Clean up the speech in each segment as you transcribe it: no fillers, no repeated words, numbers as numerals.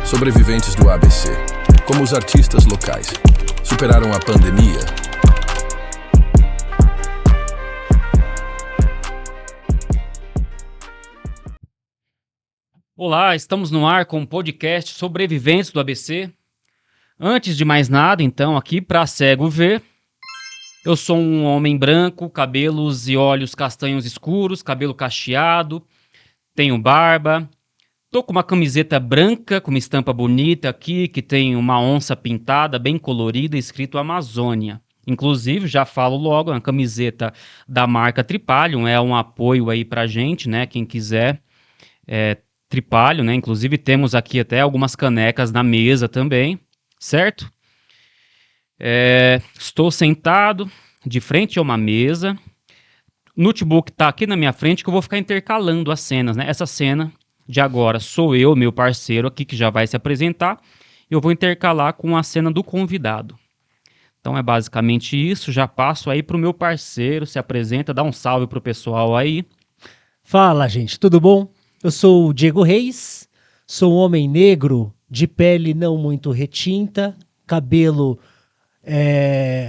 Sobreviventes do ABC, como os artistas locais, superaram a pandemia. Olá, estamos no ar com o podcast Sobreviventes do ABC. Antes de mais nada, então, aqui para cego ver, eu sou um homem branco, cabelos e olhos castanhos escuros, cabelo cacheado, tenho barba, tô com uma camiseta branca com uma estampa bonita aqui, que tem uma onça pintada, bem colorida, escrito Amazônia. Inclusive, já falo logo, a camiseta da marca Tripalium é um apoio aí pra gente, né? Quem quiser, Tripalium, né? Inclusive temos aqui até algumas canecas na mesa também, certo? Estou sentado de frente a uma mesa, o notebook está aqui na minha frente que eu vou ficar intercalando as cenas, né? Essa cena de agora sou eu, meu parceiro aqui que já vai se apresentar, eu vou intercalar com a cena do convidado. Então é basicamente isso, já passo aí para o meu parceiro, se apresenta, dá um salve pro pessoal aí. Fala, gente, tudo bom? Eu sou o Diego Reis, sou um homem negro, de pele não muito retinta, cabelo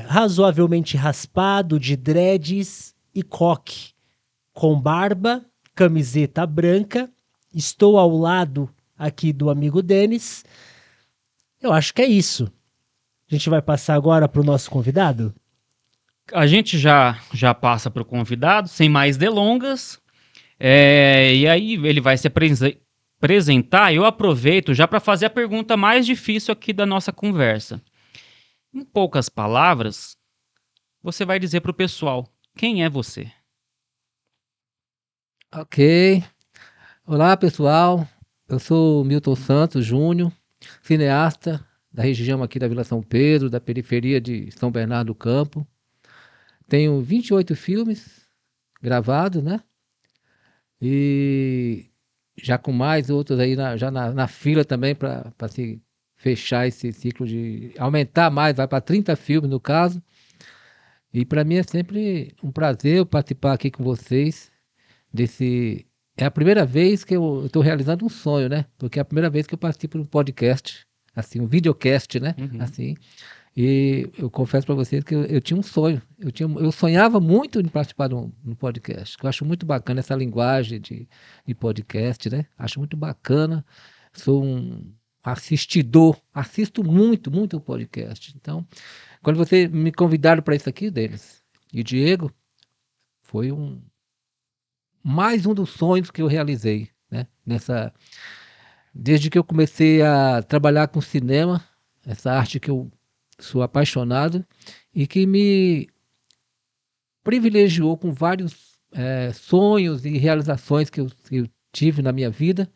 razoavelmente raspado, de dreads e coque, com barba, camiseta branca. Estou ao lado aqui do amigo Denis. Eu acho que é isso. A gente vai passar agora para o nosso convidado? A gente já passa para o convidado, sem mais delongas. E aí ele vai se apresentar. Eu aproveito já para fazer a pergunta mais difícil aqui da nossa conversa. Em poucas palavras, você vai dizer para o pessoal, quem é você? Ok. Olá, pessoal. Eu sou Milton Santos Júnior, cineasta da região aqui da Vila São Pedro, da periferia de São Bernardo do Campo. Tenho 28 filmes gravados, né? E já com mais outros aí na fila também para se fechar esse ciclo de aumentar mais, vai para 30 filmes no caso. E para mim é sempre um prazer participar aqui com vocês desse. É a primeira vez que eu estou realizando um sonho, né? Porque é a primeira vez que eu participo de um podcast, assim, um videocast, né? Uhum. Assim. E eu confesso para vocês que eu tinha um sonho. Eu sonhava muito em participar de um podcast. Eu acho muito bacana essa linguagem de podcast, né? Acho muito bacana. Sou um assistidor, assisto muito, muito podcast. Então, quando vocês me convidaram para isso aqui, Denis e Diego, foi mais um dos sonhos que eu realizei, né? Desde que eu comecei a trabalhar com cinema, essa arte que eu sou apaixonado e que me privilegiou com vários sonhos e realizações que eu tive na minha vida,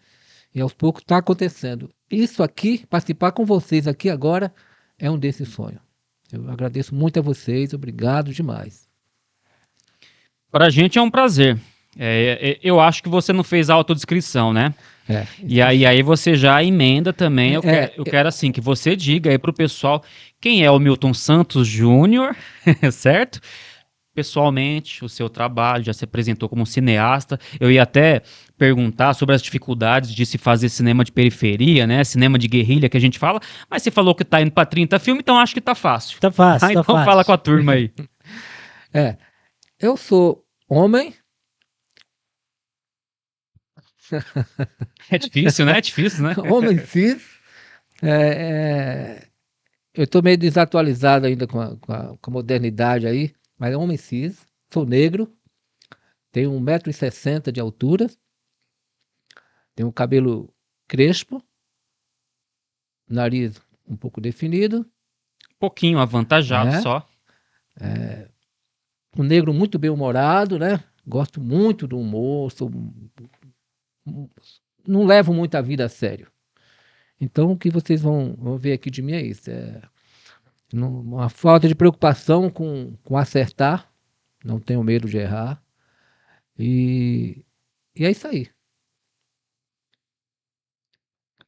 e aos poucos está acontecendo. Isso aqui, participar com vocês aqui agora, é um desses sonhos. Eu agradeço muito a vocês, obrigado demais. Para a gente é um prazer. Eu acho que você não fez a autodescrição, né? E aí você já emenda também. Eu quero assim que você diga aí pro pessoal quem é o Milton Santos Júnior, certo? Pessoalmente, o seu trabalho, já se apresentou como cineasta. Eu ia até perguntar sobre as dificuldades de se fazer cinema de periferia, né? Cinema de guerrilha que a gente fala, mas você falou que tá indo para 30 filmes, então acho que tá fácil. Tá fácil, Então tá fácil. fala com a turma aí. Eu sou homem. É difícil, né? É difícil, né? Homem cis. Eu estou meio desatualizado ainda com a modernidade aí, mas é homem cis, sou negro, tenho 1,60 m de altura, tenho cabelo crespo, nariz um pouco definido. Pouquinho avantajado só. Um negro muito bem-humorado, né? Gosto muito do humor, não levo muito a vida a sério. Então, o que vocês vão ver aqui de mim é isso. Uma falta de preocupação com acertar. Não tenho medo de errar. E é isso aí.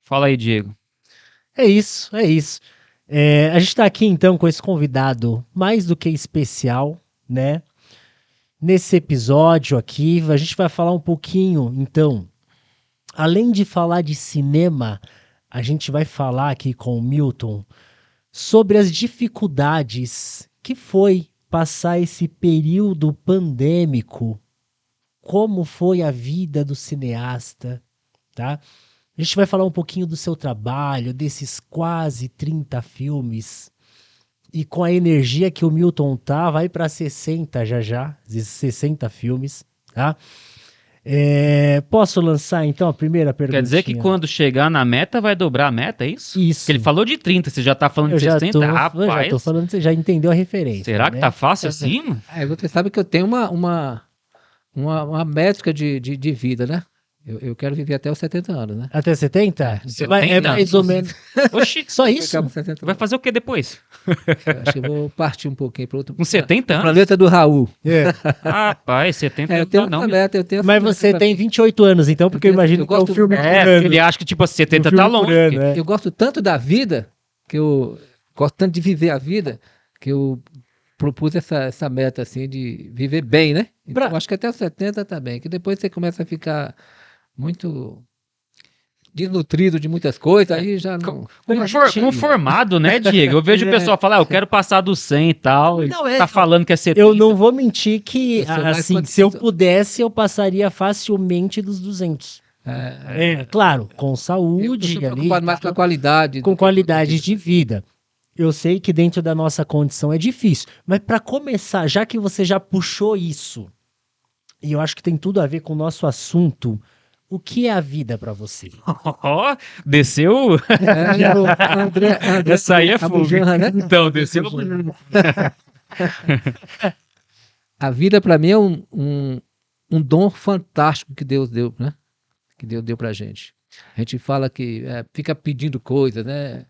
Fala aí, Diego. É isso, é isso. A gente está aqui então com esse convidado mais do que especial, né? Nesse episódio aqui, a gente vai falar um pouquinho, então, além de falar de cinema, a gente vai falar aqui com o Milton sobre as dificuldades que foi passar esse período pandêmico, como foi a vida do cineasta, tá? A gente vai falar um pouquinho do seu trabalho, desses quase 30 filmes, e com a energia que o Milton tá, vai para 60 já, 60 filmes, tá? Posso lançar então a primeira pergunta? Quer dizer que quando chegar na meta vai dobrar a meta, é isso? Isso. Porque ele falou de 30, você já tá falando de 60? Eu já Rapaz, tô falando, você já entendeu a referência. será que né? tá fácil assim? Você sabe que eu tenho uma métrica de vida, né? Eu quero viver até os 70 anos, né? Até 70? 70? É mais ou menos. Oxi, Só isso? Acabo 70 vai anos. fazer o que depois? Acho que eu vou partir um pouquinho para outro. Com 70 anos? Planeta do Raul. É. Rapaz, 70 Eu tenho anos não. essa meta, eu tenho essa Mas meta você pra- tem 28 anos, então, porque eu imagino eu que é um gosto- filme por É, ano. porque ele acha que tipo 70 Um filme tá por longe. ano, é. Eu gosto tanto da vida, que eu gosto tanto de viver a vida, que eu propus essa meta assim de viver bem, né? Então, Pra- acho que até os 70 tá bem, que depois você começa a ficar muito desnutrido de muitas coisas, aí já não... Como formado, né, Diego? Eu vejo o pessoal falar, eu quero passar do 100 e tal. Ele Não, é- tá falando que é 70. Eu não vou mentir que, Eu sou mais assim, quando- se eu pudesse, eu passaria facilmente dos 200. Claro, com Eu saúde sou ali, preocupado mais com a qualidade. com qualidade de vida. Eu sei que dentro da nossa condição é difícil, mas para começar, já que você já puxou isso, e eu acho que tem tudo a ver com o nosso assunto, o que é a vida para você? Ó, desceu. André, Essa aí é a fogo. bujanra, né? Então, desceu. A vida para mim é um dom fantástico que Deus deu, né? Que Deus deu pra gente. A gente fala que fica pedindo coisas, né?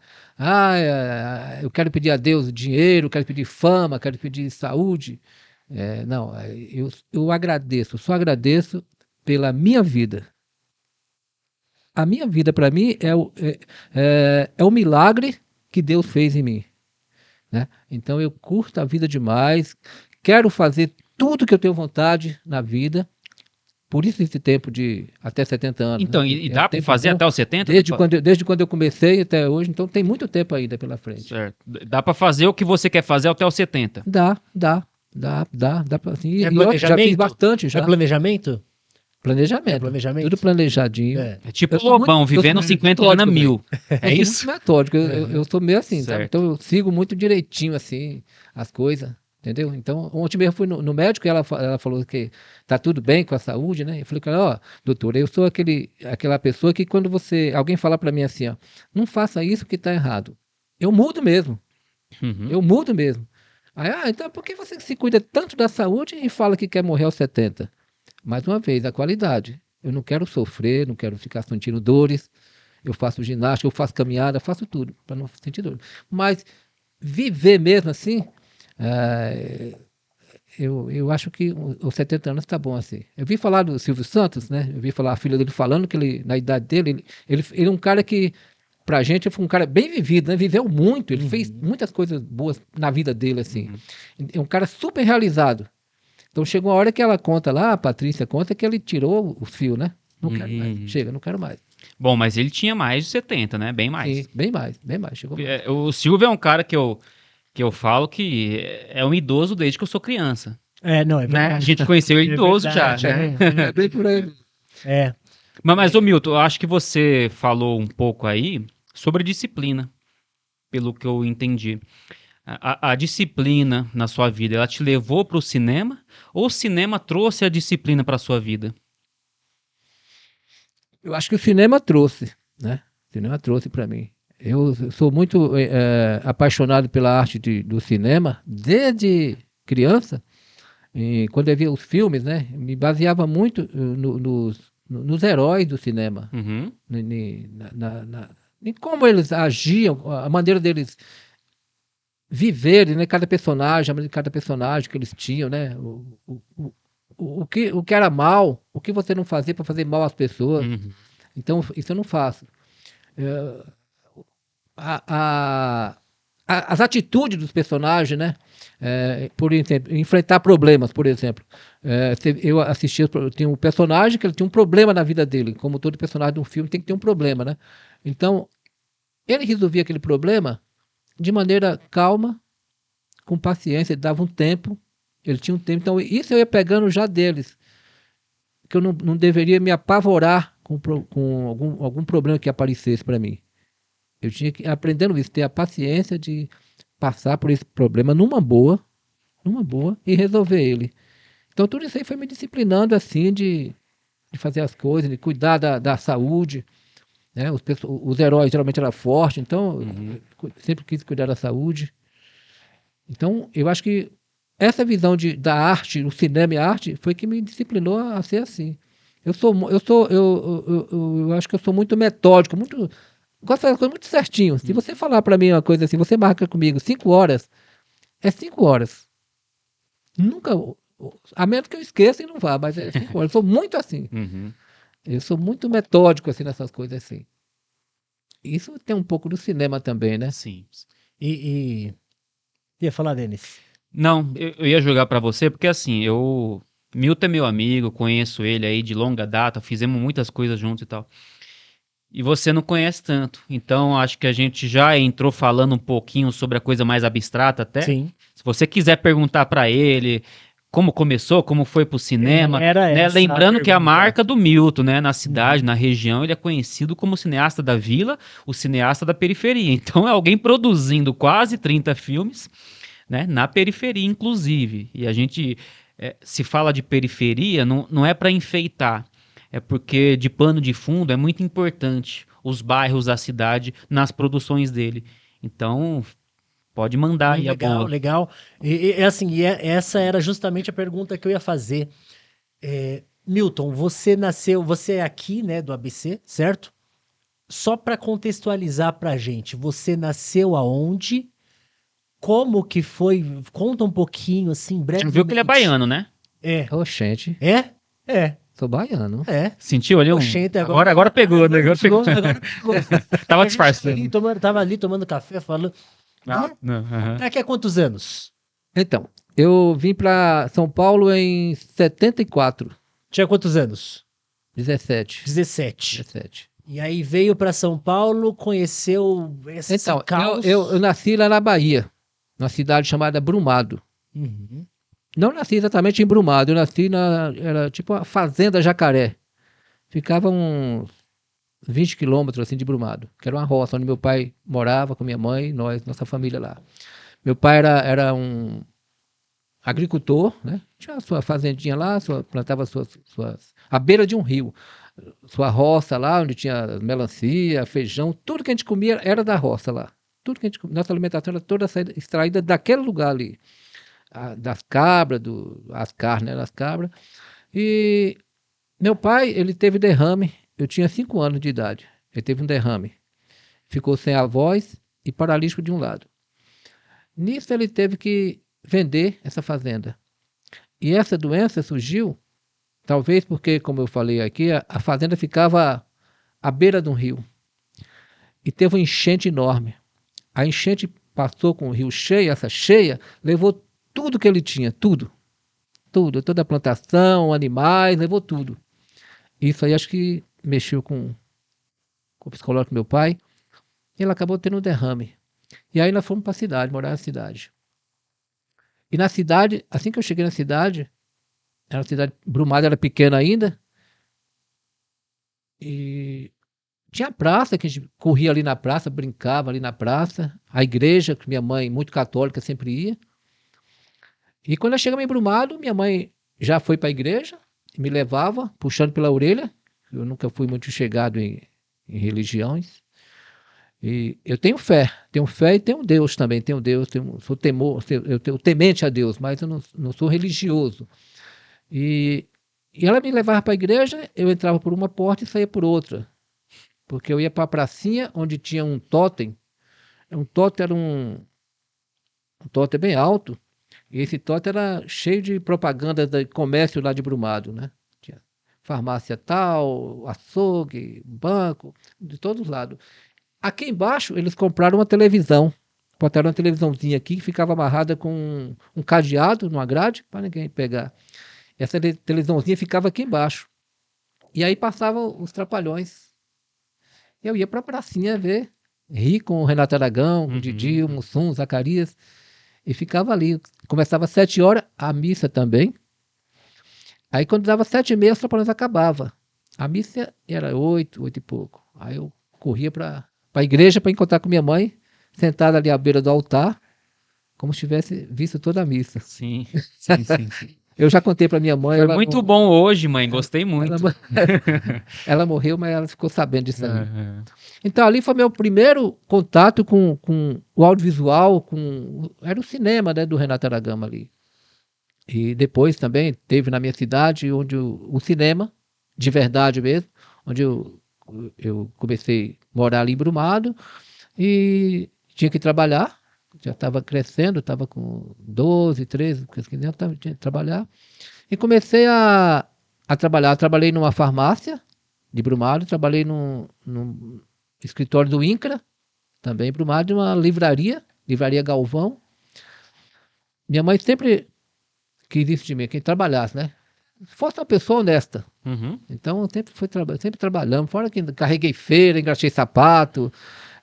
Eu quero pedir a Deus dinheiro, quero pedir fama, quero pedir saúde. Não, eu agradeço, só agradeço pela minha vida. A minha vida, para mim, é o milagre que Deus fez em mim, né? Então eu curto a vida demais, quero fazer tudo que eu tenho vontade na vida. Por isso esse tempo de até 70 anos. Então, né? e É dá um pra tempo fazer bom, até os 70? desde quando eu comecei até hoje, então tem muito tempo ainda pela frente. Certo. Dá pra fazer o que você quer fazer até os 70. Dá pra, assim, É e eu já planejamento? fiz bastante já. É planejamento? Planejamento. É planejamento? Tudo planejadinho. É. É tipo Eu o sou Lobão, muito- vivendo eu sou 50 metódico, anos a mil. É Eu sou isso? muito metódico, eu sou meio assim, sabe? Certo. Então eu sigo muito direitinho, assim, as coisas, entendeu? Então, ontem mesmo eu fui no médico e ela falou que tá tudo bem com a saúde, né? Eu falei com ela, doutora, eu sou aquela pessoa que quando alguém falar para mim assim, ó, não faça isso que tá errado. Eu mudo mesmo, Uhum. eu mudo mesmo. Aí, então por que você se cuida tanto da saúde e fala que quer morrer aos 70? Mais uma vez, a qualidade. Eu não quero sofrer, não quero ficar sentindo dores. Eu faço ginástica, eu faço caminhada, faço tudo para não sentir dor. Mas viver mesmo assim, eu acho que os 70 anos está bom assim. Eu vi falar do Silvio Santos, né? Eu vi falar a filha dele falando que ele, na idade dele, ele é um cara que, pra gente, foi um cara bem vivido, né? Viveu muito, ele fez muitas coisas boas na vida dele, assim. É um cara super realizado. Então chegou uma hora que ela conta lá, a Patrícia conta que ele tirou o fio, né? Não quero mais. Chega, não quero mais. Bom, mas ele tinha mais de 70, né? Bem mais. Sim, bem mais. Chegou mais. O Silvio é um cara que eu falo que é um idoso desde que eu sou criança. Não, é Né? A verdade. gente conheceu ele É idoso verdade, já. É bem por aí. É. Mas, ô Milton, eu acho que você falou um pouco aí sobre disciplina, pelo que eu entendi. A disciplina na sua vida, ela te levou para o cinema ou o cinema trouxe a disciplina para a sua vida? Eu acho que o cinema trouxe, né? O cinema trouxe para mim. Eu sou muito apaixonado pela arte do cinema desde criança. E quando eu via os filmes, né? Me baseava muito nos heróis do cinema. Uhum. Em como eles agiam, a maneira deles viverem, né? Cada personagem, a maneira de cada personagem que eles tinham, né? O que era mal, o que você não fazia para fazer mal às pessoas. Uhum. Então, isso eu não faço. As atitudes dos personagens, né? Por exemplo, enfrentar problemas, por exemplo. Eu assistia, tinha um personagem que ele tinha um problema na vida dele, como todo personagem de um filme tem que ter um problema, né? Então, Ele resolvia aquele problema de maneira calma, com paciência, ele dava um tempo, ele tinha um tempo. Então, isso eu ia pegando já deles, que eu não deveria me apavorar com algum problema que aparecesse para mim. Eu tinha que, aprendendo isso, ter a paciência de passar por esse problema numa boa, e resolver ele. Então, tudo isso aí foi me disciplinando, assim, de fazer as coisas, de cuidar da saúde, né? Os heróis geralmente eram fortes, então eu sempre quis cuidar da saúde. Então, eu acho que essa visão da arte, o cinema e a arte, foi que me disciplinou a ser assim. Eu acho que eu sou muito metódico, muito, gosto de fazer as coisas muito certinho. Se você falar para mim uma coisa assim, você marca comigo 5 horas, é 5 horas. Nunca, a menos que eu esqueça e não vá, mas é 5 horas. Eu sou muito assim. Eu sou muito metódico assim nessas coisas assim. Isso tem um pouco do cinema também, né? Sim. E ia falar, Denis? Não, eu ia jogar pra você, porque assim, Milton é meu amigo, conheço ele aí de longa data, fizemos muitas coisas juntos e tal. E você não conhece tanto. Então, acho que a gente já entrou falando um pouquinho sobre a coisa mais abstrata até. Sim. Se você quiser perguntar pra ele como começou, como foi pro cinema, Era né? essa a Lembrando que a pergunta. marca do Milton, né, na cidade, na região, ele é conhecido como o cineasta da vila, o cineasta da periferia. Então, é alguém produzindo quase 30 filmes, né, na periferia, inclusive. E a gente se fala de periferia, não é para enfeitar, é porque de pano de fundo é muito importante os bairros da cidade nas produções dele. Então, pode mandar aí a Legal, boa. legal. Essa era justamente a pergunta que eu ia fazer. Milton, você é aqui, né, do ABC, certo? Só para contextualizar pra gente, você nasceu aonde? Como que foi? Conta um pouquinho, assim, A gente brevemente. viu que ele é baiano, né? É. Oxente, É? É. sou baiano. É. Sentiu ali um... Oxente, Agora pegou, né? Agora pegou. Agora pegou. Tava disfarçando. Tava ali tomando café, falando. Não, aham. Daqui a quantos anos? Então, eu vim para São Paulo em 74, Tinha quantos anos? 17. 17. E aí veio para São Paulo, conheceu esse Então, caos. eu nasci lá na Bahia, numa cidade chamada Brumado. Uhum. Não nasci exatamente em Brumado, eu nasci era tipo a Fazenda Jacaré. Ficava uns 20 quilômetros assim de Brumado, que era uma roça onde meu pai morava com minha mãe, nossa família lá. Meu pai era um agricultor, né? Tinha a sua fazendinha lá, plantava à beira de um rio. Sua roça lá, onde tinha melancia, feijão, tudo que a gente comia era da roça lá. Tudo que a gente comia, nossa alimentação era toda extraída daquele lugar ali. Das cabras, as carnes, né, das cabras. E meu pai, ele teve derrame, eu tinha 5 anos de idade. Ele teve um derrame. Ficou sem a voz e paralítico de um lado. Nisso ele teve que vender essa fazenda. E essa doença surgiu, talvez porque, como eu falei aqui, a fazenda ficava à beira de um rio. E teve uma enchente enorme. A enchente passou com o rio cheio, essa cheia, levou tudo que ele tinha, tudo. Tudo, toda a plantação, animais, levou tudo. Isso aí acho que mexeu com o psicológico do meu pai. E ele acabou tendo um derrame. E aí nós fomos para a cidade, morar na cidade. E na cidade, assim que eu cheguei na cidade, era uma cidade, Brumado era pequena ainda, e tinha praça, que a gente corria ali na praça, brincava ali na praça, a igreja, que minha mãe, muito católica, sempre ia. E quando nós chegamos em Brumado, minha mãe já foi para a igreja, me levava, puxando pela orelha, eu nunca fui muito chegado em religiões. E eu tenho fé e tenho Deus também, tenho Deus, sou temente a Deus, mas eu não sou religioso. E ela me levava para a igreja, eu entrava por uma porta e saía por outra, porque eu ia para a pracinha onde tinha um totem. Um totem era um totem bem alto, e esse totem era cheio de propaganda de comércio lá de Brumado, né? Tinha farmácia tal, açougue, banco, de todos os lados. Aqui embaixo eles compraram uma televisão, botaram uma televisãozinha aqui que ficava amarrada com um cadeado numa grade para ninguém pegar. Essa televisãozinha ficava aqui embaixo. E aí passavam os trapalhões. Eu ia para a pracinha ver ri com o Renato Aragão, o Didi, o Mussum, o Zacarias, e ficava ali. Começava às 7 horas, a missa também. Aí quando dava 7h30, os Trapalhões acabava. A missa era 8 e pouco. Aí eu corria para a igreja para encontrar com minha mãe, sentada ali à beira do altar, como se tivesse visto toda a missa. Sim. Eu já contei para minha mãe. Foi muito bom hoje, mãe. Gostei muito. Ela morreu, mas ela ficou sabendo disso aí. Uhum. Então ali foi meu primeiro contato com o audiovisual, era o cinema, né, do Renato Aragão ali. E depois também teve na minha cidade onde o cinema, de verdade mesmo, onde eu comecei a morar ali em Brumado e tinha que trabalhar. Já estava crescendo, estava com 12, 13, 15 anos, tinha que trabalhar. E comecei a trabalhar. Trabalhei numa farmácia de Brumado, trabalhei num escritório do INCRA, também em Brumado, uma livraria Galvão. Minha mãe sempre quis isso de mim, que trabalhasse, né? Fosse uma pessoa honesta. Uhum. Então, eu sempre trabalhando. Fora que carreguei feira, engraxei sapato,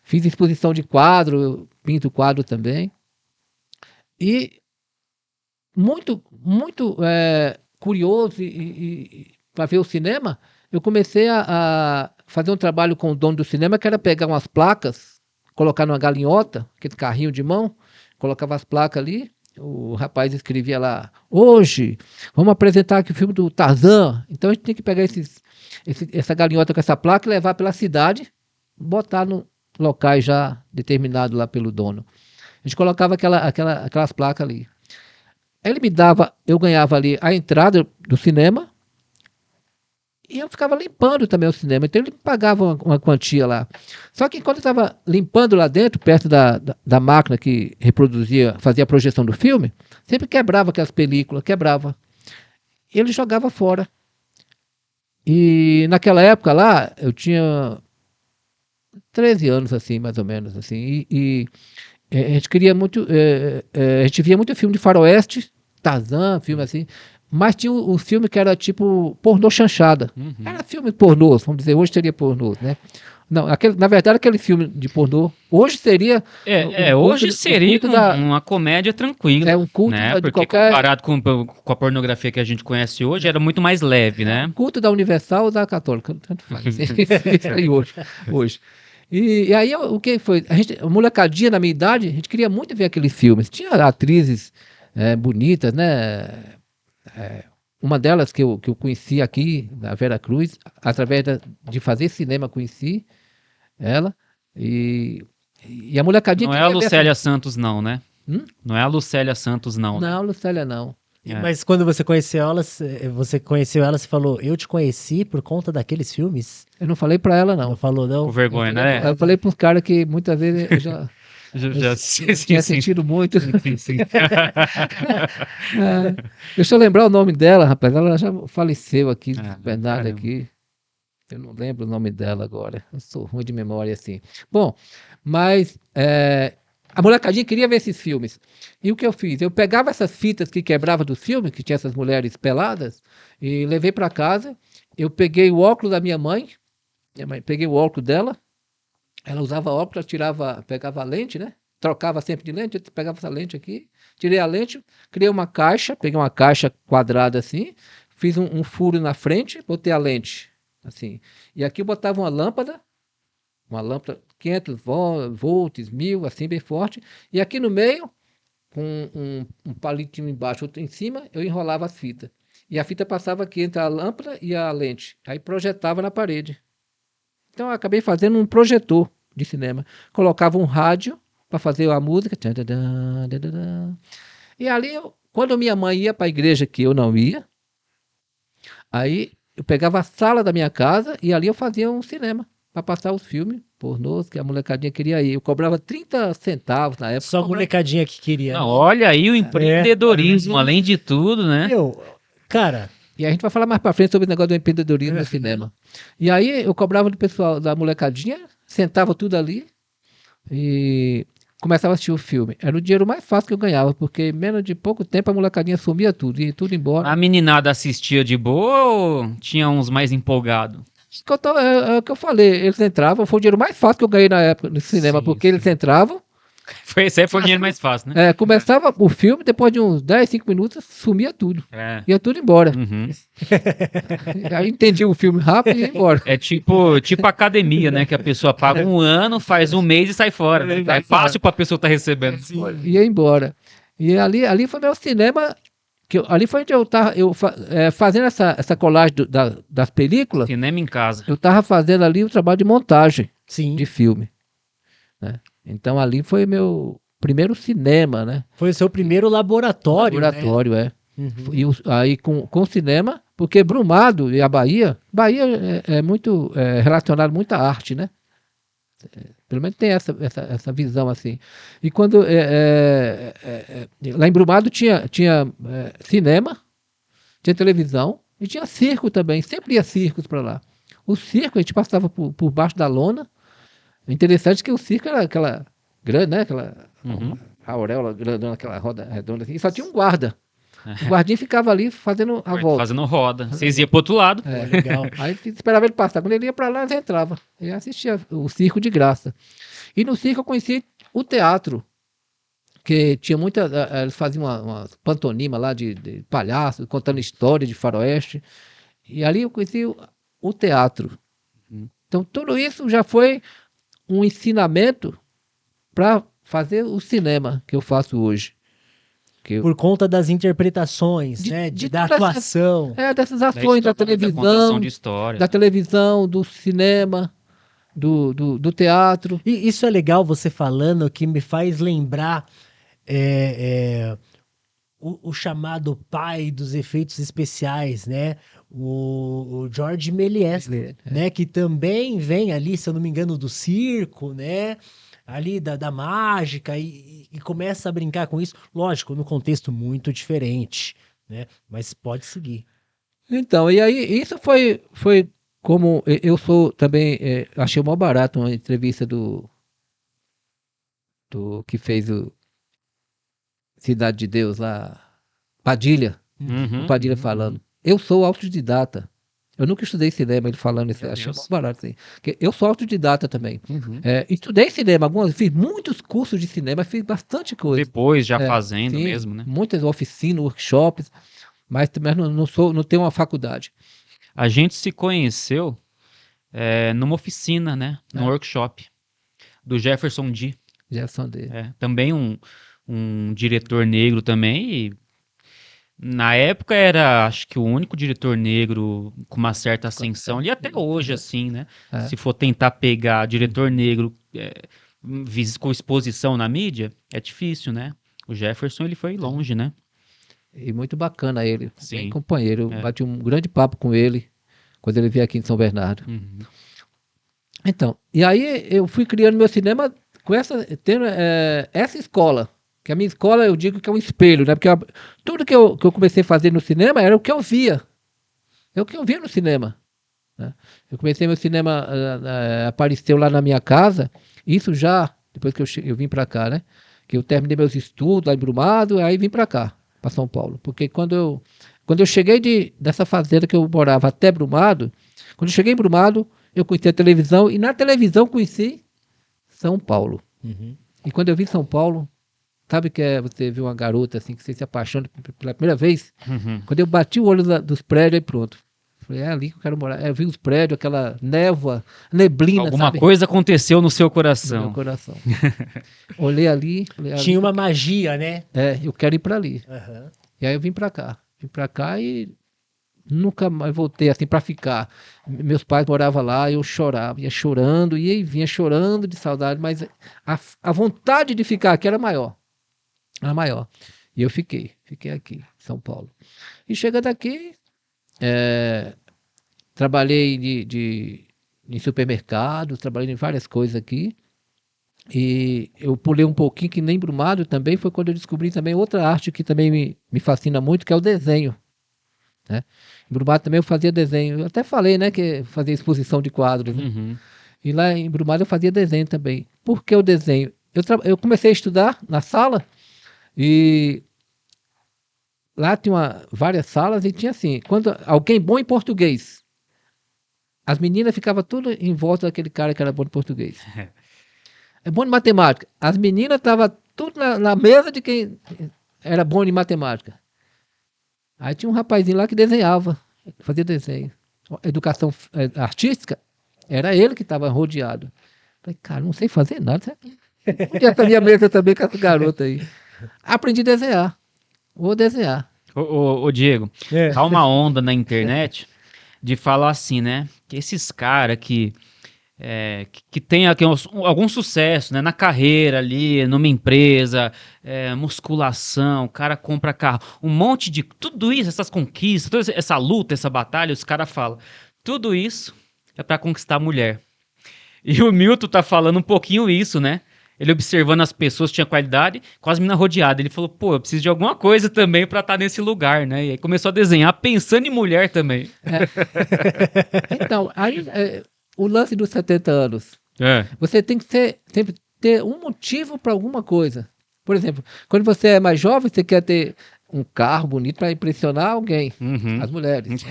fiz exposição de quadro, pinto quadro também. E muito curioso para ver o cinema, eu comecei a fazer um trabalho com o dono do cinema, que era pegar umas placas, colocar numa galinhota, aquele carrinho de mão, colocava as placas ali, o rapaz escrevia lá, hoje, vamos apresentar aqui o filme do Tarzan. Então a gente tem que pegar essa galinhota com essa placa e levar pela cidade, botar no locais já determinados lá pelo dono. A gente colocava aquelas placas ali. Ele eu ganhava ali a entrada do cinema e eu ficava limpando também o cinema. Então ele me pagava uma quantia lá. Só que enquanto eu estava limpando lá dentro, perto da máquina que fazia a projeção do filme, sempre quebrava aquelas películas, E ele jogava fora. E naquela época lá, eu tinha 13 anos, assim, mais ou menos, assim, e a gente queria muito, a gente via muito filme de faroeste, Tarzan, filme assim, mas tinha um filme que era tipo pornô chanchada. Uhum. Era filme pornô, vamos dizer, hoje seria pornô, né? Não, na verdade aquele filme de pornô, hoje seria... hoje seria uma comédia tranquila. Um culto, né? Porque qualquer... comparado com a pornografia que a gente conhece hoje, era muito mais leve, né? Culto da Universal ou da Católica, tanto faz. Aí hoje. E aí, o que foi? A molecadinha na minha idade, a gente queria muito ver aqueles filmes. Tinha atrizes bonitas, né? Uma delas que eu conheci aqui, da Vera Cruz, através de fazer cinema, conheci ela. E a molecadinha... Não é a Lucélia Santos, não, né? Não é a Lucélia Santos, não. Não, Lucélia, não. Mas quando você conheceu ela, você falou, eu te conheci por conta daqueles filmes? Eu não falei pra ela, não. Não falou, não? Com vergonha, né? Eu falei pros caras que muitas vezes eu já... tinha sentido muito. Sim. Deixa eu lembrar o nome dela, rapaz. Ela já faleceu aqui, verdade, caramba. aqui. Eu não lembro o nome dela agora. Eu sou ruim de memória, assim. Bom, mas a molecadinha queria ver esses filmes. E o que eu fiz? Eu pegava essas fitas que quebrava do filme, que tinha essas mulheres peladas, e levei para casa. Eu peguei o óculos da minha mãe, peguei o óculos dela. Ela usava óculos, pegava a lente, né? Trocava sempre de lente, eu pegava essa lente aqui, tirei a lente, criei uma caixa, peguei uma caixa quadrada assim, fiz um furo na frente, botei a lente, assim. E aqui eu botava uma lâmpada 500 volts, 1000, assim, bem forte. E aqui no meio, com um palitinho embaixo, outro em cima, eu enrolava as fitas. E a fita passava aqui entre a lâmpada e a lente. Aí projetava na parede. Então eu acabei fazendo um projetor de cinema. Colocava um rádio para fazer a música. E ali, quando minha mãe ia para a igreja, que eu não ia, aí eu pegava a sala da minha casa e ali eu fazia um cinema para passar os filmes pornôs que a molecadinha queria ir. Eu cobrava 30 centavos na época. Só a molecadinha que queria. Não, olha aí o empreendedorismo, além de tudo, né? Cara... E a gente vai falar mais pra frente sobre o negócio do empreendedorismo no cinema. E aí eu cobrava do pessoal, da molecadinha, sentava tudo ali e começava a assistir o filme. Era o dinheiro mais fácil que eu ganhava, porque em menos de pouco tempo a molecadinha sumia tudo, ia tudo embora. A meninada assistia de boa ou tinha uns mais empolgados? É o que eu falei, eles entravam, foi o dinheiro mais fácil que eu ganhei na época no cinema, Sim, porque sim. eles entravam, Esse aí foi o dinheiro mais fácil, né? começava o filme, depois de uns 10, 5 minutos, sumia tudo. É. Ia tudo embora. Uhum. Aí entendi o filme rápido e ia embora. É tipo academia, né? Que a pessoa paga um ano, faz um mês e sai fora. Né? É fácil pra pessoa estar recebendo. Ia embora. E ali foi meu cinema, ali foi onde eu tava fazendo essa colagem das películas, Cinema em casa. eu tava fazendo ali o trabalho de montagem Sim. de filme. Né? Então ali foi meu primeiro cinema, né? Foi o seu primeiro laboratório, Laboratório, né? Uhum. E aí com o cinema, porque Brumado e a Bahia é muito relacionado muito à arte, né? Pelo menos tem essa visão assim. E quando lá em Brumado tinha cinema, tinha televisão e tinha circo também. Sempre ia circos para lá. O circo a gente passava por baixo da lona. Interessante que o circo era aquela grande, né? Aquela auréola grandona, aquela roda redonda assim. E só tinha um guarda. O guardinha ficava ali fazendo a volta. Fazendo roda. Vocês iam pro outro lado. Legal. Aí esperava ele passar. Quando ele ia pra lá, ele entrava. E assistia o circo de graça. E no circo eu conheci o teatro. Que tinha muita. Eles faziam uma pantomima lá de palhaço, contando história de faroeste. E ali eu conheci o teatro. Então tudo isso já foi um ensinamento para fazer o cinema que eu faço hoje. Por conta das interpretações, né? Da todas atuação. dessas ações da contação de história. da televisão, do cinema, do teatro. E isso é legal você falando, que me faz lembrar o chamado pai dos efeitos especiais, né? O George Méliès, né? Que também vem ali, se eu não me engano, do circo, né? Ali da mágica e começa a brincar com isso. Lógico, num contexto muito diferente, né? Mas pode seguir. Então, e aí isso foi como eu sou também, achei mó barato uma entrevista do que fez o Cidade de Deus lá, Padilha, Uhum. o Padilha falando. Eu sou autodidata. Eu nunca estudei cinema, ele falando isso, achei mó barato assim. Porque eu sou autodidata também. Estudei cinema, fiz muitos cursos de cinema, fiz bastante coisa. Depois já fazendo sim, mesmo, né? Muitas oficinas, workshops, mas também não tenho uma faculdade. A gente se conheceu numa oficina, né? Num workshop do Jefferson D. Gerson D. Também um diretor negro também. E na época era, acho que o único diretor negro com uma certa ascensão. E até hoje, assim, né? Se for tentar pegar diretor negro com exposição na mídia, é difícil, né? O Jefferson, ele foi longe, né? E muito bacana ele, Sim. bem companheiro. Eu bati um grande papo com ele quando ele veio aqui em São Bernardo. Então, e aí eu fui criando meu cinema com tendo essa escola, que a minha escola eu digo que é um espelho, né? Porque tudo que eu comecei a fazer no cinema era o que eu via. É o que eu via no cinema. Né? Eu comecei meu cinema, apareceu lá na minha casa, isso já, depois que eu vim para cá, né? Que eu terminei meus estudos lá em Brumado, aí vim para cá, para São Paulo. Porque quando eu cheguei dessa fazenda que eu morava até Brumado, quando eu cheguei em Brumado, eu conheci a televisão, e na televisão conheci São Paulo. E quando eu vi São Paulo, sabe que você vê uma garota assim, que você se apaixona pela primeira vez? Quando eu bati o olho dos prédios, aí pronto. Falei, é ali que eu quero morar. Eu vi os prédios, aquela névoa, neblina, Alguma sabe? coisa aconteceu no seu No coração. meu coração. Olhei ali. Falei, Tinha uma magia, né? eu quero ir para ali. Uhum. E aí eu vim para cá. Vim para cá e nunca mais voltei assim para ficar. Meus pais moravam lá, eu chorava, ia chorando, e aí vinha chorando de saudade, mas a vontade de ficar aqui era maior. Era maior. E eu fiquei aqui em São Paulo. E chegando aqui, trabalhei em supermercados, trabalhei em várias coisas aqui. E eu pulei um pouquinho, que nem Brumado também, foi quando eu descobri também outra arte que também me fascina muito, que é o desenho. Né? Em Brumado também eu fazia desenho. Eu até falei, né, que fazia exposição de quadros. Né? E lá em Brumado eu fazia desenho também. Por que o desenho? Eu comecei a estudar na sala e lá tinha várias salas e tinha assim, quando alguém bom em português, as meninas ficavam tudo em volta daquele cara que era bom de português. É bom de matemática. As meninas estavam tudo na mesa de quem era bom de matemática. Aí tinha um rapazinho lá que desenhava, fazia desenho. Educação artística, era ele que estava rodeado. Falei, cara, não sei fazer nada. Podia fazer a mesa também com essa garota aí. Aprendi a desenhar. Vou desenhar. Ô, Diego, tá uma onda na internet de falar assim, né? Que esses caras que tem aqui algum sucesso, né, na carreira ali, numa empresa, musculação, o cara compra carro, um monte de... Tudo isso, essas conquistas, toda essa luta, essa batalha, os caras falam, tudo isso é pra conquistar a mulher. E o Milton tá falando um pouquinho isso, né? Ele observando as pessoas que tinham qualidade, com as meninas rodeadas. Ele falou, pô, eu preciso de alguma coisa também pra estar nesse lugar, né? E aí começou a desenhar pensando em mulher também. Então, aí o lance dos 70 anos. Você tem que sempre ter um motivo para alguma coisa. Por exemplo, quando você é mais jovem, você quer ter um carro bonito para impressionar alguém, as mulheres.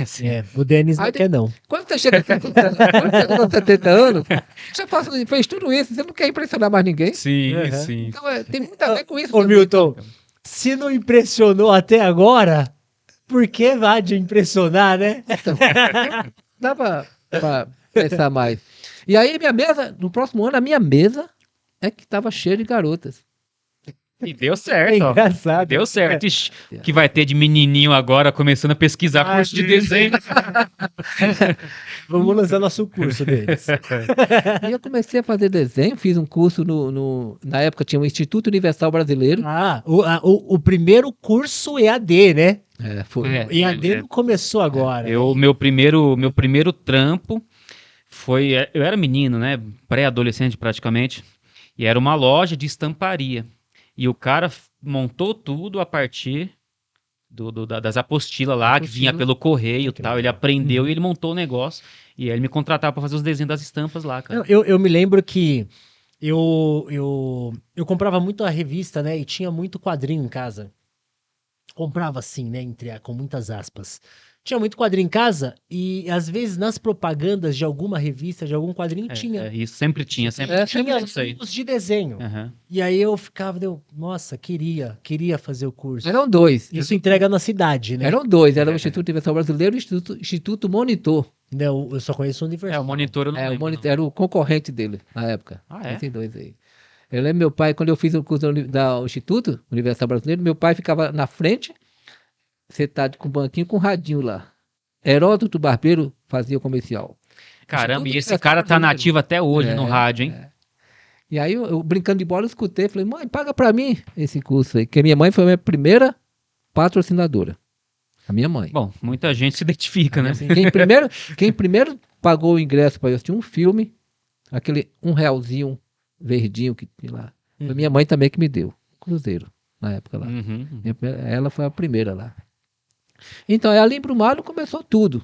O Denis não quer, não. Quando você chega com 70 anos, você fez tudo isso, você não quer impressionar mais ninguém. Sim, sim. Então tem muito a ver com isso. Ô, Milton, se não impressionou até agora, por que vai de impressionar, né? Então, dá pra pensar mais. E aí, minha mesa, no próximo ano, a minha mesa é que tava cheia de garotas. E deu certo, ó. Engraçado. Deu certo. Ixi, o que vai ter de menininho agora começando a pesquisar curso de desenho. Vamos lançar nosso curso deles. E eu comecei a fazer desenho, fiz um curso na época tinha o Instituto Universal Brasileiro. O primeiro curso EAD, né? Foi. EAD não começou agora. Meu primeiro trampo foi... Eu era menino, né? Pré-adolescente praticamente. E era uma loja de estamparia. E o cara montou tudo a partir das apostilas lá, que vinha pelo correio e tal. Ele aprendeu e ele montou o negócio. E aí ele me contratava para fazer os desenhos das estampas lá, cara. Eu me lembro que eu comprava muito a revista, né? E tinha muito quadrinho em casa. Comprava assim, né? Com muitas aspas. Tinha muito quadrinho em casa e às vezes nas propagandas de alguma revista, de algum quadrinho, tinha. Isso sempre tinha, sempre Tinha isso aí. livros de desenho. Uhum. E aí eu ficava, nossa, queria fazer o curso. Eram dois. Isso entrega na cidade, né? Eram dois, era o Instituto Universal Brasileiro e o Instituto Monitor. Não, eu só conheço o Universal. O Monitor eu não lembro, o Monitor era o concorrente dele na época. Ah, é? Esses dois aí. Eu lembro meu pai, quando eu fiz o curso do Instituto Universal Brasileiro, meu pai ficava na frente, sentado com o banquinho com o radinho lá. Heródoto Barbeiro fazia o comercial. Caramba, e esse cara tá nativo até hoje no rádio, hein? E aí, eu brincando de bola, eu escutei, falei, mãe, paga pra mim esse curso aí, porque minha mãe foi a minha primeira patrocinadora. A minha mãe. Bom, muita gente se identifica, né? Quem primeiro pagou o ingresso para eu assistir um filme, aquele R$1 verdinho que tinha lá, foi minha mãe também que me deu, Cruzeiro, na época lá. Ela foi a primeira lá. Então, ali em Brumado começou tudo.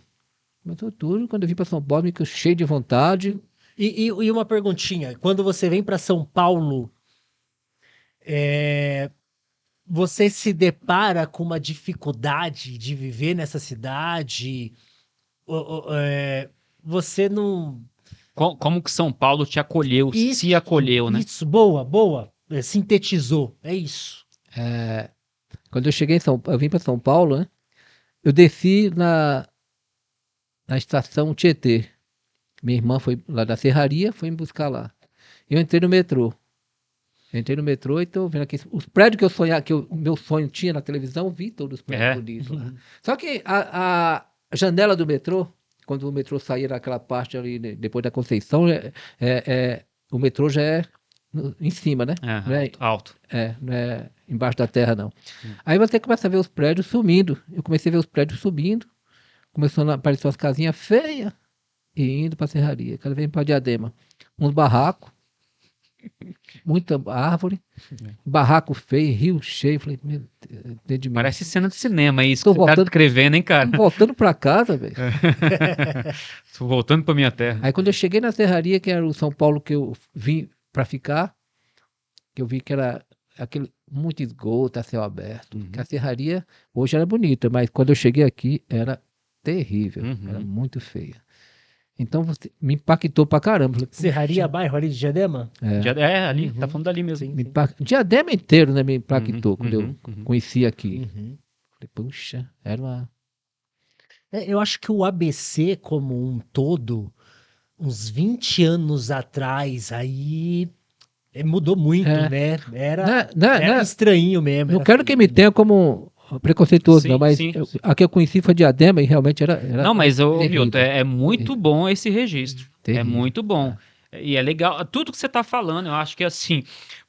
Quando eu vim para São Paulo, me cheio de vontade. E uma perguntinha, quando você vem para São Paulo, você se depara com uma dificuldade de viver nessa cidade? Você não... Como que São Paulo te acolheu, se acolheu, né? Isso, boa. Sintetizou, é isso. Quando eu vim para São Paulo, né? Eu desci na estação Tietê. Minha irmã foi lá da serraria, foi me buscar lá. Eu entrei no metrô. e estou vendo aqui os prédios que eu sonhava, o meu sonho tinha na televisão, vi todos os prédios bonitos lá. Só que a janela do metrô, quando o metrô saía daquela parte ali, depois da Conceição, o metrô já é em cima, né? Não é alto. Não é embaixo da terra, não. Aí você começa a ver os prédios sumindo. Eu comecei a ver os prédios subindo. Começou a aparecer umas casinhas feias e indo para a serraria. Cada vez para Diadema. Uns barracos. Muita árvore. Barraco feio, rio cheio. Falei, meu Deus. Parece cena de cinema isso que você tá escrevendo, hein, cara? Tô voltando para casa, velho. Tô voltando para minha terra. Aí quando eu cheguei na serraria, que era o São Paulo que eu vim para ficar, que eu vi que era aquele muito esgoto a céu aberto. Que a serraria hoje era bonita, mas quando eu cheguei aqui era terrível, era muito feia. Então me impactou pra caramba. Falei, Serraria, bairro ali de Diadema? Ali, tá falando dali mesmo. Sim. Diadema inteiro, né, me impactou quando eu uhum. conheci aqui. Uhum. Falei, puxa, era uma... Eu acho que o ABC como um todo, uns 20 anos atrás, aí mudou muito, É. né? Era, Não, era estranho mesmo. não era quero que me feio. tenha como preconceituoso, Sim, não, mas sim. a que eu conheci foi Diadema e realmente era Não, mas, terrível. Milton, é muito bom esse registro. É Terrível. muito bom. E é legal. Tudo que você tá falando, eu acho que assim,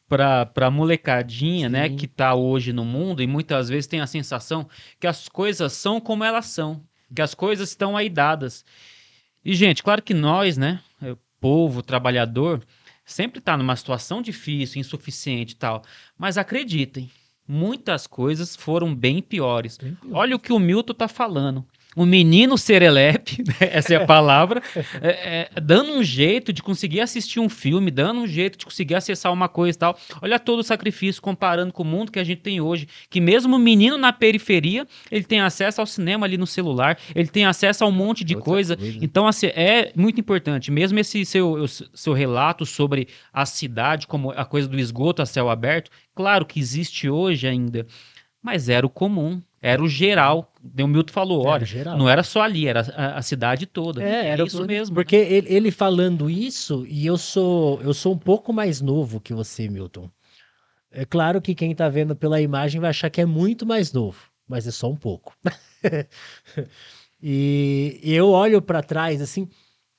pra molecadinha, né, Sim. que tá hoje no mundo, e muitas vezes tem a sensação que as coisas são como elas são, que as coisas estão aí dadas. E, gente, claro que nós, né, povo, trabalhador, sempre tá numa situação difícil, insuficiente e tal. Mas acreditem, muitas coisas foram bem piores. Bem pior. Olha o que o Milton tá falando. O menino serelepe, né, essa é a palavra, dando um jeito de conseguir assistir um filme, dando um jeito de conseguir acessar uma coisa e tal. Olha todo o sacrifício comparando com o mundo que a gente tem hoje, que mesmo o menino na periferia, ele tem acesso ao cinema ali no celular, ele tem acesso a um monte de Outra coisa. coisa. Então, assim, é muito importante. Mesmo esse seu relato sobre a cidade, como a coisa do esgoto a céu aberto, claro que existe hoje ainda, mas era o comum, era o geral. O Milton falou, Era olha, geral. não era só ali, era a cidade toda. Era isso mesmo. Porque ele falando isso, e eu sou um pouco mais novo que você, Milton. É claro que quem tá vendo pela imagem vai achar que é muito mais novo, mas é só um pouco. E eu olho pra trás, assim,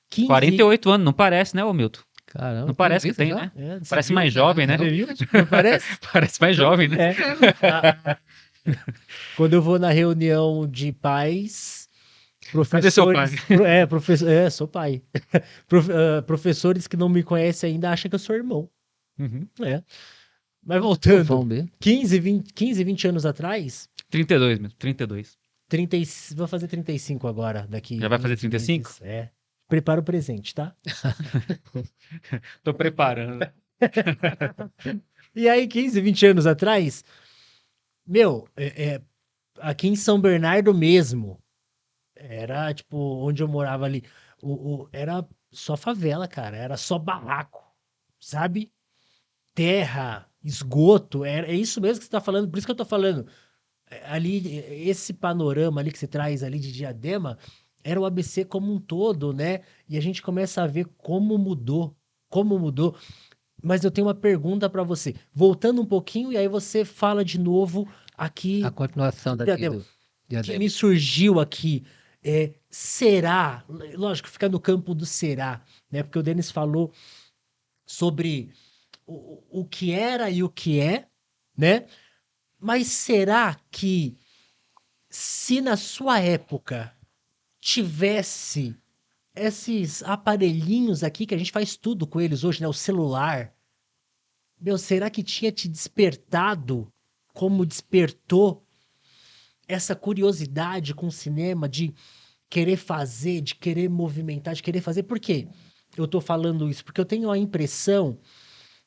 15... 48 anos, não parece, né, ô Milton? Caramba, Não parece que isso tem, já? né? É, você Parece viu? mais jovem, né? Você viu? Não parece? Parece mais jovem, né? É. Quando eu vou na reunião de pais, Cadê seu professores... sou pai. Professores que não me conhecem ainda acham que eu sou irmão. Uhum. É. Mas voltando, Vamos ver. 15, 20 anos atrás, 32 mesmo, 32. vou fazer 35 agora, daqui. Já vai fazer 15 35? meses. É. Prepara o presente, tá? Tô preparando. E aí, 15, 20 anos atrás, meu, aqui em São Bernardo mesmo, era tipo, onde eu morava ali, era só favela, cara, era só barraco, sabe? Terra, esgoto, é isso mesmo que você tá falando, por isso que eu tô falando. Ali, esse panorama ali que você traz ali de Diadema, era o ABC como um todo, né? E a gente começa a ver como mudou. Mas eu tenho uma pergunta para você. Voltando um pouquinho, e aí você fala de novo aqui, A continuação daqui Diadema. do que Diadema. me surgiu aqui. Será? Lógico, fica no campo do será, né? Porque o Denis falou sobre o que era e o que é, né? Mas será que se na sua época tivesse esses aparelhinhos aqui, que a gente faz tudo com eles hoje, né? O celular, meu, será que tinha te despertado como despertou essa curiosidade com o cinema de querer fazer, de querer movimentar, de querer fazer? Por quê? Eu tô falando isso porque eu tenho a impressão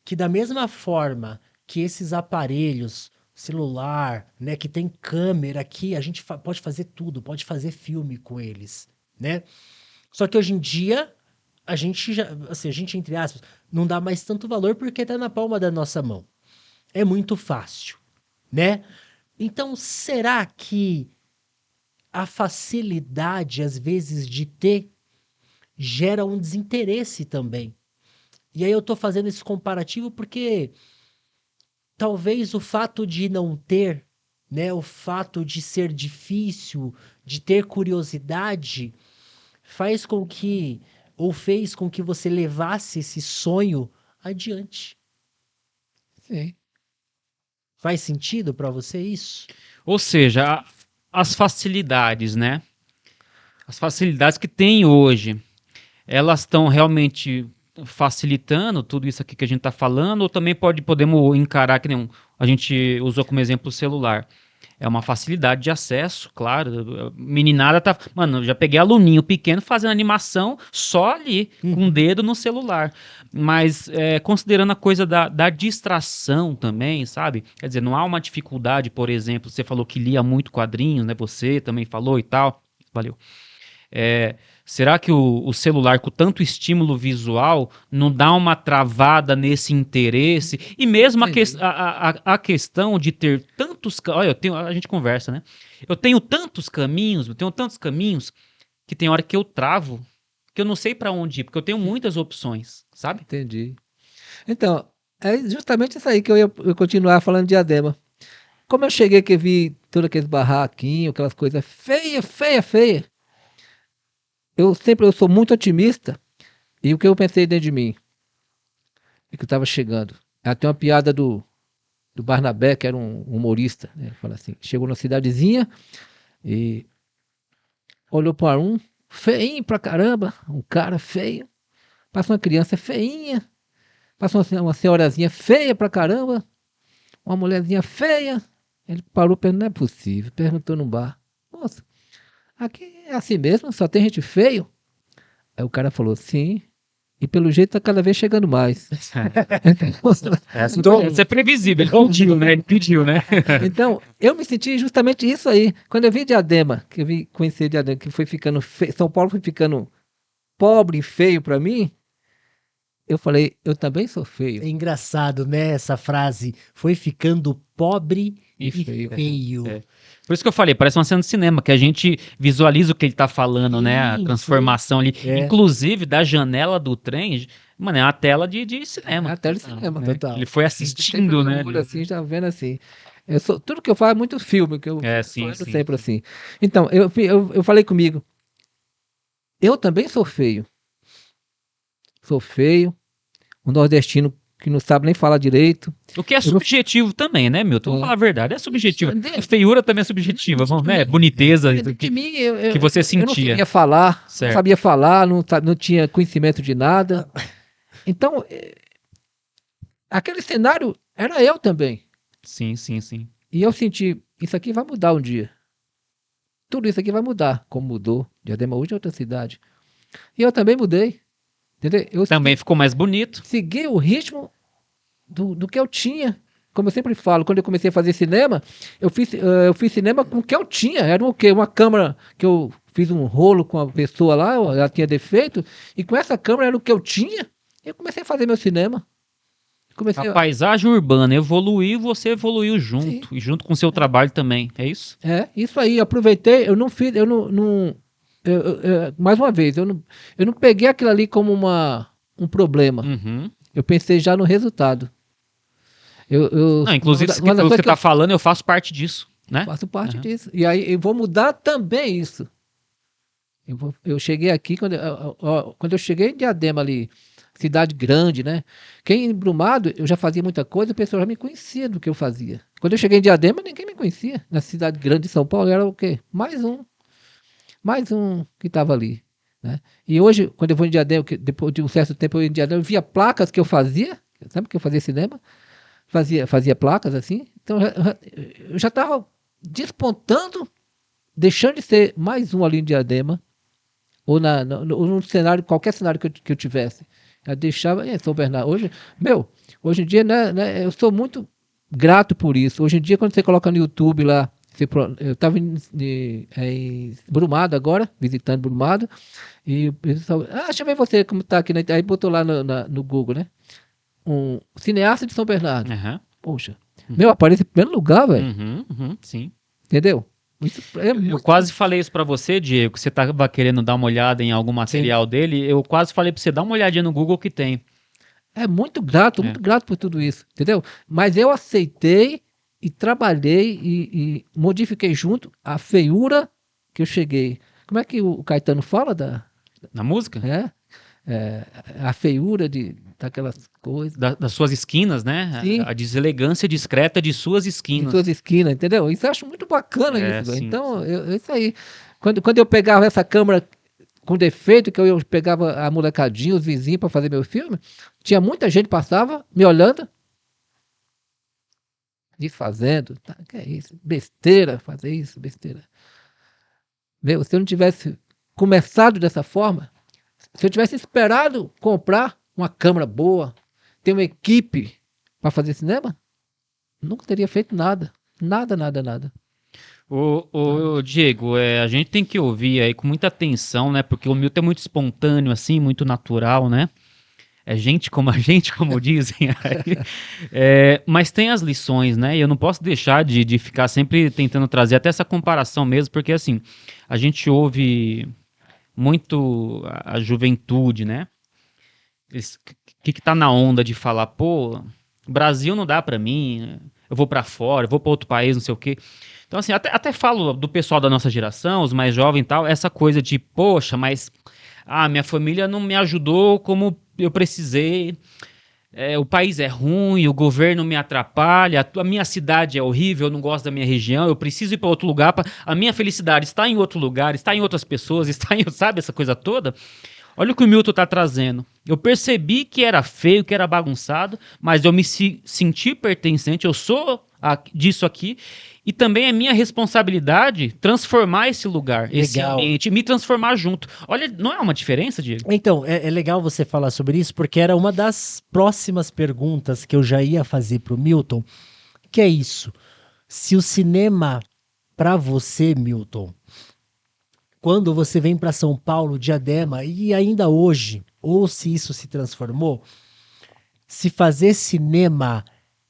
que da mesma forma que esses aparelhos, celular, né, que tem câmera aqui, a gente pode fazer tudo, pode fazer filme com eles, né? Só que hoje em dia a gente já, assim, a gente entre aspas, não dá mais tanto valor porque tá na palma da nossa mão. É muito fácil, né? Então, será que a facilidade às vezes de ter gera um desinteresse também? E aí eu tô fazendo esse comparativo porque talvez o fato de não ter, né, o fato de ser difícil, de ter curiosidade, fez com que você levasse esse sonho adiante. Sim. Faz sentido para você isso? Ou seja, as facilidades, né? As facilidades que tem hoje, elas estão realmente facilitando tudo isso aqui que a gente está falando, ou também podemos encarar que nem a gente usou como exemplo o celular. É uma facilidade de acesso, claro. Meninada tá. Mano, eu já peguei aluninho pequeno fazendo animação só ali, com o dedo no celular. Mas considerando a coisa da distração também, sabe? Quer dizer, não há uma dificuldade, por exemplo, você falou que lia muito quadrinhos, né? Você também falou e tal. Valeu. Será que o celular, com tanto estímulo visual, não dá uma travada nesse interesse? E mesmo Entendi. a questão de ter tantos... Olha, a gente conversa, né? Eu tenho tantos caminhos, que tem hora que eu travo, que eu não sei pra onde ir, porque eu tenho muitas opções, sabe? Entendi. Então, é justamente isso aí que eu continuar falando de Diadema. Como eu cheguei que eu vi todos aqueles barraquinhos, aquelas coisas feia. Eu sou muito otimista. E o que eu pensei dentro de mim? É que eu estava chegando. Tem uma piada do Barnabé, que era um humorista, né? Ele fala assim: chegou na cidadezinha e olhou para um feinho pra caramba, um cara feio. Passa uma criança feinha, passa uma senhorazinha feia pra caramba, uma mulherzinha feia. Ele parou, perguntou: não é possível. Perguntou no bar: moça, aqui é assim mesmo? Só tem gente feio? Aí o cara falou: sim. E pelo jeito tá cada vez chegando mais. Isso é previsível, ele pediu, né? Então, eu me senti justamente isso aí. Quando eu vi Diadema, que eu vi conhecer Diadema, que foi ficando feio, São Paulo foi ficando pobre e feio pra mim, eu falei: eu também sou feio. É engraçado, né? Essa frase. Foi ficando pobre E e feio. feio. É. Por isso que eu falei, parece uma cena de cinema, que a gente visualiza o que ele tá falando, né? A Sim, transformação ali. É. Inclusive, da janela do trem, mano, é uma tela de cinema. Até no cinema. Né? Total. Ele foi assistindo, né? Olho assim, já vendo assim. Tudo que eu faço é muito filme, que eu Sim, tô sim. sempre assim. Então, eu falei comigo: eu também sou feio. Sou feio, um nordestino que não sabe nem falar direito. O que é subjetivo também, né, Milton? Vamos falar a verdade, é subjetivo. A feiura também é subjetiva, vamos, né? Boniteza De mim, que você eu não sentia. sabia falar, Certo. não sabia falar, não tinha conhecimento de nada. Então, aquele cenário era eu também. Sim. E eu senti: isso aqui vai mudar um dia. Tudo isso aqui vai mudar, como mudou. Diadema hoje é outra cidade. E eu também mudei. Entendeu? Eu Também ficou mais bonito. segui o ritmo do que eu tinha. Como eu sempre falo, quando eu comecei a fazer cinema, eu fiz cinema com o que eu tinha. Era o quê? Uma câmera que eu fiz um rolo com a pessoa lá, ela tinha defeito, e com essa câmera era o que eu tinha. Eu comecei a fazer meu cinema. A paisagem urbana evoluiu, você evoluiu junto. Sim. E junto com o seu trabalho também, é isso? Isso aí, aproveitei, eu não fiz, mais uma vez, eu não peguei aquilo ali como um problema. Uhum. Eu pensei já no resultado. Não, inclusive, uma das o que coisas você que está falando, eu faço parte disso, né? faço parte Uhum. disso. E aí eu vou mudar também isso. Eu cheguei aqui, quando eu cheguei em Diadema ali, cidade grande, né? Quem em Brumado, eu já fazia muita coisa, o pessoal já me conhecia do que eu fazia. Quando eu cheguei em Diadema, ninguém me conhecia. Na cidade grande de São Paulo, era o quê? Mais um que estava ali, né? E hoje, quando eu vou em Diadema, depois de um certo tempo eu ia em Diadema, eu via placas que eu fazia, sabe que eu fazia cinema? Fazia placas assim, então eu já estava despontando, deixando de ser mais um ali em Diadema, ou num cenário, qualquer cenário que eu tivesse. Eu deixava, São Bernardo. Hoje em dia, né, eu sou muito grato por isso. Hoje em dia, quando você coloca no YouTube lá, eu estava em Brumado agora, visitando Brumado, e o pessoal: deixa eu ver você como está aqui, né? Aí botou lá no Google, né? Um cineasta de São Bernardo. Uhum. Poxa, aparece em primeiro lugar, velho. Sim. Entendeu? Isso Eu quase falei isso pra você, Diego, que você tava querendo dar uma olhada em algum material dele. Eu quase falei pra você dar uma olhadinha no Google que tem. É muito grato por tudo isso, entendeu? Mas eu aceitei e trabalhei e modifiquei junto a feiura que eu cheguei. Como é que o Caetano fala Na música? A feiura daquelas coisas. Das suas esquinas, né? Sim. A deselegância discreta de suas Em esquinas. suas esquinas, entendeu? Isso eu acho muito bacana isso, velho. Sim, Então, isso aí. Quando eu pegava essa câmera com defeito, que eu pegava a molecadinha, os vizinhos para fazer meu filme, tinha muita gente que passava me olhando, desfazendo. Que é isso? Besteira, fazer isso, besteira. Se eu não tivesse começado dessa forma, se eu tivesse esperado comprar uma câmera boa, ter uma equipe para fazer cinema, nunca teria feito nada. Nada. Ô, Diego, a gente tem que ouvir aí com muita atenção, né? Porque o Milton é muito espontâneo, assim, muito natural, né? É gente como a gente, como dizem aí. Mas tem as lições, né? E eu não posso deixar de ficar sempre tentando trazer até essa comparação mesmo, porque assim, a gente ouve muito a juventude, né? Que tá na onda de falar, pô, Brasil não dá pra mim, eu vou pra fora, eu vou pra outro país, não sei o quê. Então, assim, até falo do pessoal da nossa geração, os mais jovens e tal, essa coisa de, poxa, mas minha família não me ajudou como eu precisei, o país é ruim, o governo me atrapalha, a minha cidade é horrível, eu não gosto da minha região, eu preciso ir para outro lugar, a minha felicidade está em outro lugar, está em outras pessoas, está em, sabe, essa coisa toda. Olha o que o Milton está trazendo. Eu percebi que era feio, que era bagunçado, mas eu me senti pertencente, eu sou disso aqui, e também é minha responsabilidade transformar esse lugar, esse Legal. ambiente, me transformar junto. Olha, não é uma diferença, Diego? Então, é legal você falar sobre isso, porque era uma das próximas perguntas que eu já ia fazer para o Milton, que é isso. Se o cinema, para você, Milton, quando você vem para São Paulo, Diadema, e ainda hoje, ou se isso se transformou, se fazer cinema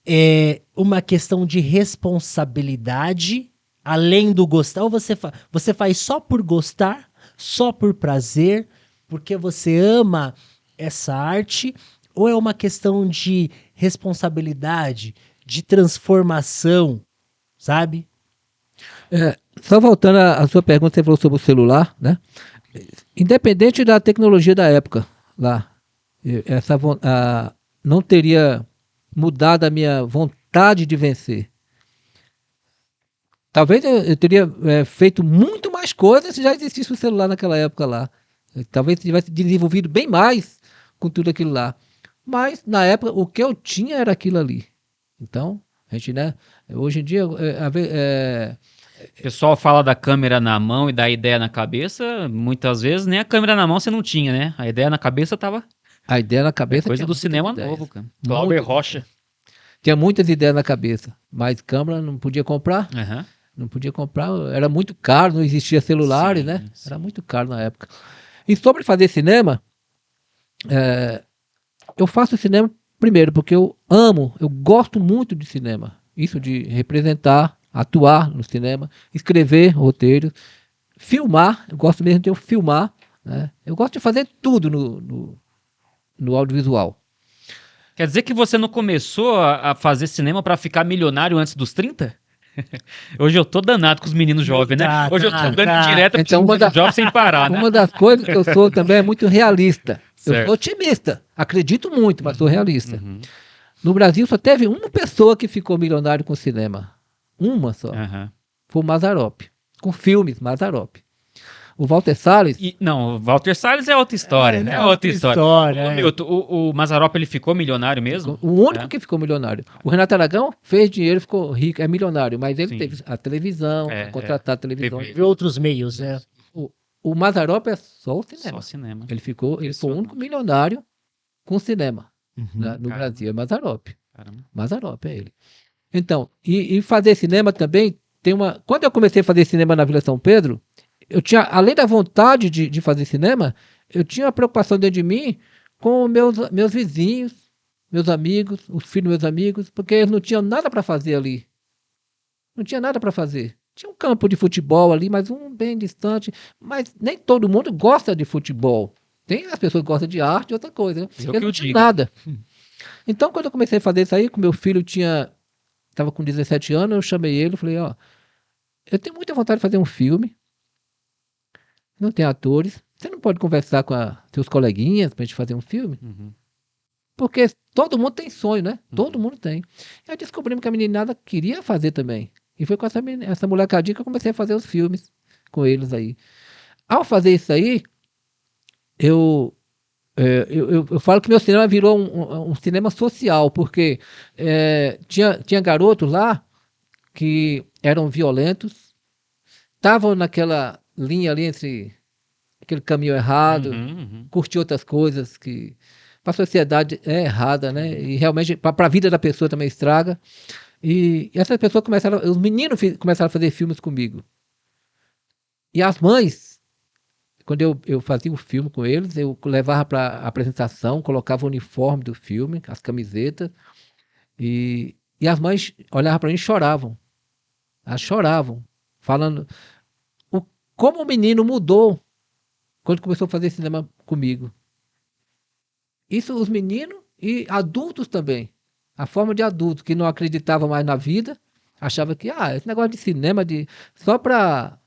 é uma questão de responsabilidade, além do gostar, ou você faz só por gostar, só por prazer, porque você ama essa arte, ou é uma questão de responsabilidade, de transformação, sabe? Só voltando à sua pergunta, você falou sobre o celular, né? Independente da tecnologia da época lá, não teria mudado a minha vontade de vencer. Talvez eu teria feito muito mais coisas se já existisse o celular naquela época lá. Talvez eu tivesse desenvolvido bem mais com tudo aquilo lá. Mas, na época, o que eu tinha era aquilo ali. Então, a gente, né? Hoje em dia, O pessoal fala da câmera na mão e da ideia na cabeça, muitas vezes nem a câmera na mão você não tinha, né? A ideia na cabeça tava a ideia na cabeça coisa tinha do muitas cinema ideias. novo, cara. Glauber Rocha. Tinha muitas ideias na cabeça, mas câmera não podia comprar. Aham. Não podia comprar, era muito caro, não existia celulares, Sim, né? sim. Era muito caro na época. E sobre fazer cinema, eu faço cinema primeiro porque eu gosto muito de cinema. Isso de representar, atuar no cinema, escrever roteiros, filmar, eu gosto mesmo de eu filmar, né? Eu gosto de fazer tudo no audiovisual. Quer dizer que você não começou a fazer cinema pra ficar milionário antes dos 30? Hoje eu tô danado com os meninos jovens, né? Hoje eu tô dando direto pros Então, meninos jovens sem parar, né? Uma das coisas que eu sou também é muito realista. Eu Certo. sou otimista, acredito muito, mas sou realista. Uhum. No Brasil só teve uma pessoa que ficou milionário com cinema. Uma só. Aham. Foi o Mazzaropi. Com filmes, Mazzaropi. O Walter Salles, Não, o Walter Salles é outra história, né? É outra história. Ô, é. Milton, o Mazzaropi, ele ficou milionário mesmo? o único que ficou milionário. O Renato Aragão fez dinheiro, ficou rico, é milionário, mas ele Sim. teve a televisão, É, a contratar a televisão. TV. Teve outros meios, né? O Mazzaropi é só o cinema. Só cinema. Ele foi o único milionário com cinema no Caramba. Brasil, é Mazzaropi. Caramba. Mazzaropi é ele. Então, e fazer cinema também tem uma. Quando eu comecei a fazer cinema na Vila São Pedro, eu tinha, além da vontade de fazer cinema, eu tinha uma preocupação dentro de mim com meus vizinhos, meus amigos, os filhos dos meus amigos, porque eles não tinham nada para fazer ali. Não tinha nada para fazer. Tinha um campo de futebol ali, mas um bem distante. Mas nem todo mundo gosta de futebol. Tem as pessoas que gostam de arte e outra coisa. Né? Eu Eles que não eu tinham digo. nada. Então, quando eu comecei a fazer isso aí, com meu filho estava com 17 anos, eu chamei ele e falei, ó, eu tenho muita vontade de fazer um filme, não tem atores, você não pode conversar com seus coleguinhas pra gente fazer um filme? Uhum. Porque todo mundo tem sonho, né? Todo mundo tem. E aí descobrimos que a meninada queria fazer também. E foi com essa molecadinha que eu comecei a fazer os filmes com eles aí. Ao fazer isso aí, eu falo que meu cinema virou um cinema social, porque tinha garotos lá que eram violentos, estavam naquela linha ali entre aquele caminho errado, Uhum. curtir outras coisas que para a sociedade é errada, né? E realmente para a vida da pessoa também estraga. E essas pessoas os meninos começaram a fazer filmes comigo. E as mães, quando eu fazia o filme com eles, eu levava para a apresentação, colocava o uniforme do filme, as camisetas, e as mães olhavam para mim e choravam. Elas choravam, falando como o menino mudou quando começou a fazer cinema comigo. Isso os meninos e adultos também. A forma de adultos que não acreditavam mais na vida, achava que esse negócio de cinema só para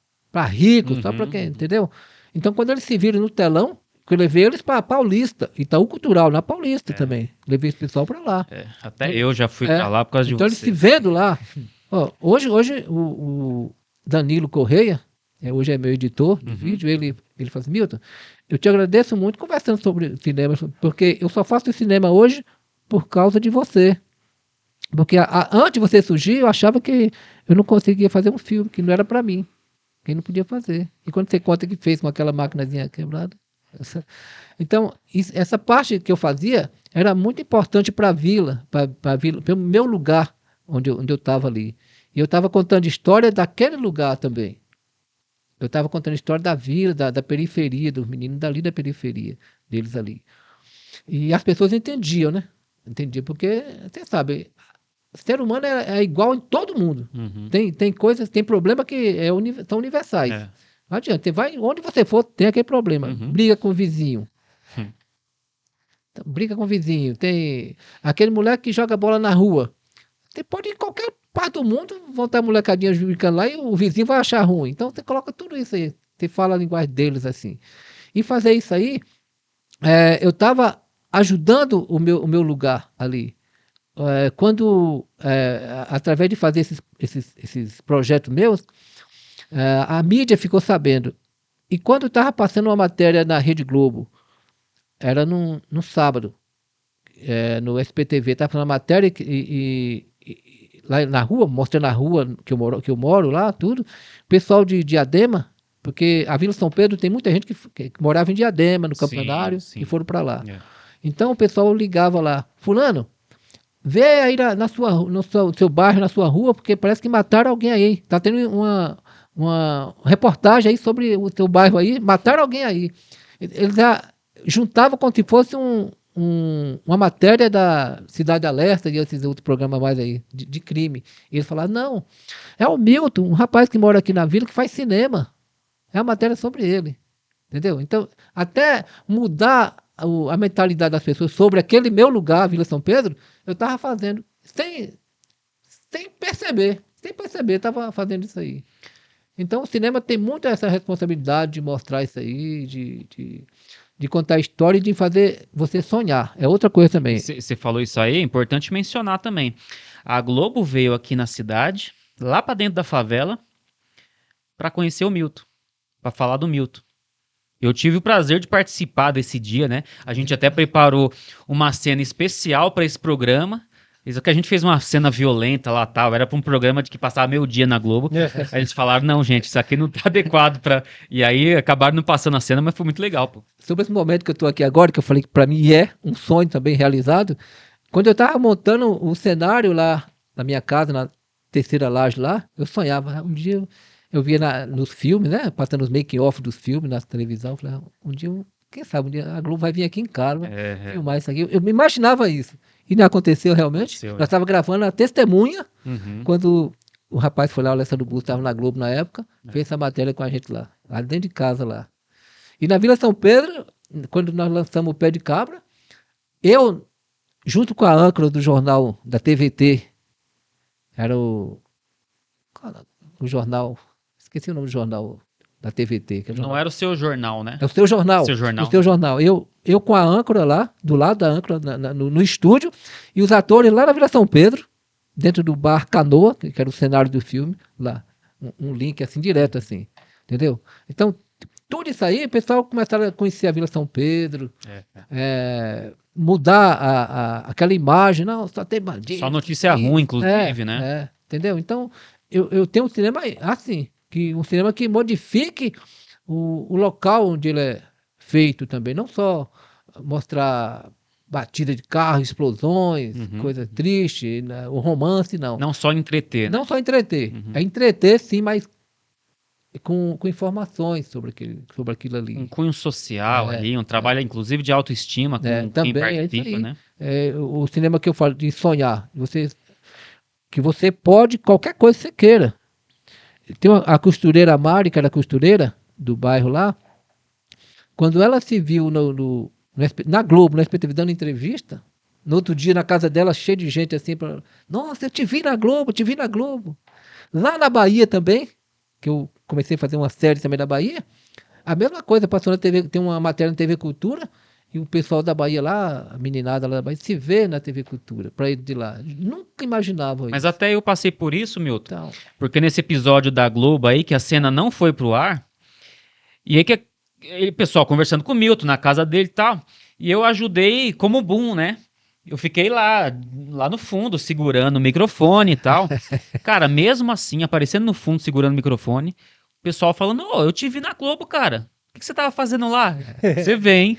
ricos, só para quem, entendeu? Então, quando eles se viram no telão, eu levei eles para Paulista, Itaú Cultural, na Paulista também. Levei esse pessoal para lá. Até eu já fui para lá por causa de então, você. eles se vendo lá. Ó, hoje o Danilo Correia, hoje é meu editor de vídeo, ele fala assim, Milton, eu te agradeço muito conversando sobre cinema, porque eu só faço cinema hoje por causa de você. Porque antes de você surgir, eu achava que eu não conseguia fazer um filme, que não era para mim, que eu não podia fazer. E quando você conta que fez com aquela maquinazinha quebrada... Então, essa parte que eu fazia era muito importante para a vila, para o meu lugar onde eu estava ali. E eu estava contando história daquele lugar também. Eu estava contando história da vila, da periferia, dos meninos dali da periferia, deles ali. E as pessoas entendiam, né? Entendiam, porque, você sabe, o ser humano é igual em todo mundo. Tem coisas, tem problemas que são universais. Não adianta, você vai, onde você for, tem aquele problema. Briga com o vizinho. Então, briga com o vizinho. Tem aquele moleque que joga bola na rua. Você pode ir em qualquer parte do mundo, vão estar molecadinhas brincando lá e o vizinho vai achar ruim. Então você coloca tudo isso aí. Você fala a linguagem deles assim. E fazer isso aí, eu estava ajudando o meu lugar ali. Através de fazer esses projetos meus, a mídia ficou sabendo. E quando estava passando uma matéria na Rede Globo, era no sábado, no SPTV, estava falando uma matéria lá na rua, mostrando a rua que eu moro lá, tudo. O pessoal de Diadema, porque a Vila São Pedro tem muita gente que morava em Diadema, no Campanário, e foram para lá. Então o pessoal ligava lá, fulano, vê aí no seu bairro, na sua rua, porque parece que mataram alguém aí. Está tendo uma reportagem aí sobre o teu bairro aí, mataram alguém aí. Eles já juntavam como se fosse uma matéria da Cidade Alerta e esses outros programas mais aí, de crime. E eles falaram, não, é o Milton, um rapaz que mora aqui na vila que faz cinema. É uma matéria sobre ele. Entendeu? Então, até mudar a mentalidade das pessoas sobre aquele meu lugar, a Vila São Pedro, eu estava fazendo, sem perceber, estava fazendo isso aí. Então o cinema tem muito essa responsabilidade de mostrar isso aí, de contar a história e de fazer você sonhar. É outra coisa também. Você falou isso aí, é importante mencionar também. A Globo veio aqui na cidade, lá para dentro da favela, para conhecer o Milton, para falar do Milton. Eu tive o prazer de participar desse dia, né? A gente até preparou uma cena especial para esse programa. Isso que a gente fez uma cena violenta lá, tal, era para um programa de que passava meio dia na Globo. Aí eles falaram, não, gente, isso aqui não tá adequado para. E aí acabaram não passando a cena, mas foi muito legal, pô. Sobre esse momento que eu tô aqui agora, que eu falei que para mim é um sonho também realizado, quando eu tava montando o cenário lá na minha casa, na terceira laje lá, eu sonhava, um dia eu via nos filmes, né, passando os making-off dos filmes na televisão, eu falei, um dia, quem sabe, um dia a Globo vai vir aqui em casa, filmar isso aqui. Eu me imaginava isso. E não aconteceu realmente. Nós estávamos gravando a Testemunha, quando o rapaz foi lá, o Alessandro Busto, estava na Globo na época, fez essa matéria com a gente lá dentro de casa lá. E na Vila São Pedro, quando nós lançamos o Pé de Cabra, eu, junto com a âncora do jornal da TVT, era o jornal, esqueci o nome do jornal da TVT. Que é não era o seu jornal, né? É o seu jornal. O seu jornal. Eu com a âncora lá, do lado da âncora, no estúdio, e os atores lá na Vila São Pedro, dentro do bar Canoa, que era o cenário do filme, lá. Um link assim, direto assim. Entendeu? Então, tudo isso aí, o pessoal começaram a conhecer a Vila São Pedro, mudar aquela imagem, não, só tem bandido. Só notícia ruim, inclusive, né? Entendeu? Então, eu tenho um cinema assim, um cinema que modifique o local onde ele é feito também, não só mostrar batida de carro, explosões, Uhum. coisa triste, né? O romance não. Não só entreter, né? Não só entreter. Uhum. É entreter, sim, mas com informações sobre aquilo Um ali. cunho social ali, um trabalho, inclusive, de autoestima com quem Também, é isso participa, aí. né? O cinema que eu falo de sonhar, que você pode, qualquer coisa que você queira. Tem a costureira Mari, que era costureira do bairro lá, quando ela se viu na Globo, na SPTV, dando entrevista, no outro dia na casa dela, cheio de gente assim, nossa, eu te vi na Globo, te vi na Globo. Lá na Bahia também, que eu comecei a fazer uma série também da Bahia, a mesma coisa, passou na TV, tem uma matéria na TV Cultura, e o pessoal da Bahia lá, a meninada lá da Bahia, se vê na TV Cultura, para ir de lá. Nunca imaginava Mas isso. até eu passei por isso, Milton. Então, Porque nesse episódio da Globo aí, que a cena não foi pro ar, e aí o pessoal conversando com o Milton na casa dele e tal, e eu ajudei como boom, né? Eu fiquei lá no fundo, segurando o microfone e tal. Cara, mesmo assim, aparecendo no fundo, segurando o microfone, o pessoal falando, ô, eu te vi na Globo, cara. O que você tava fazendo lá? Você vê, hein?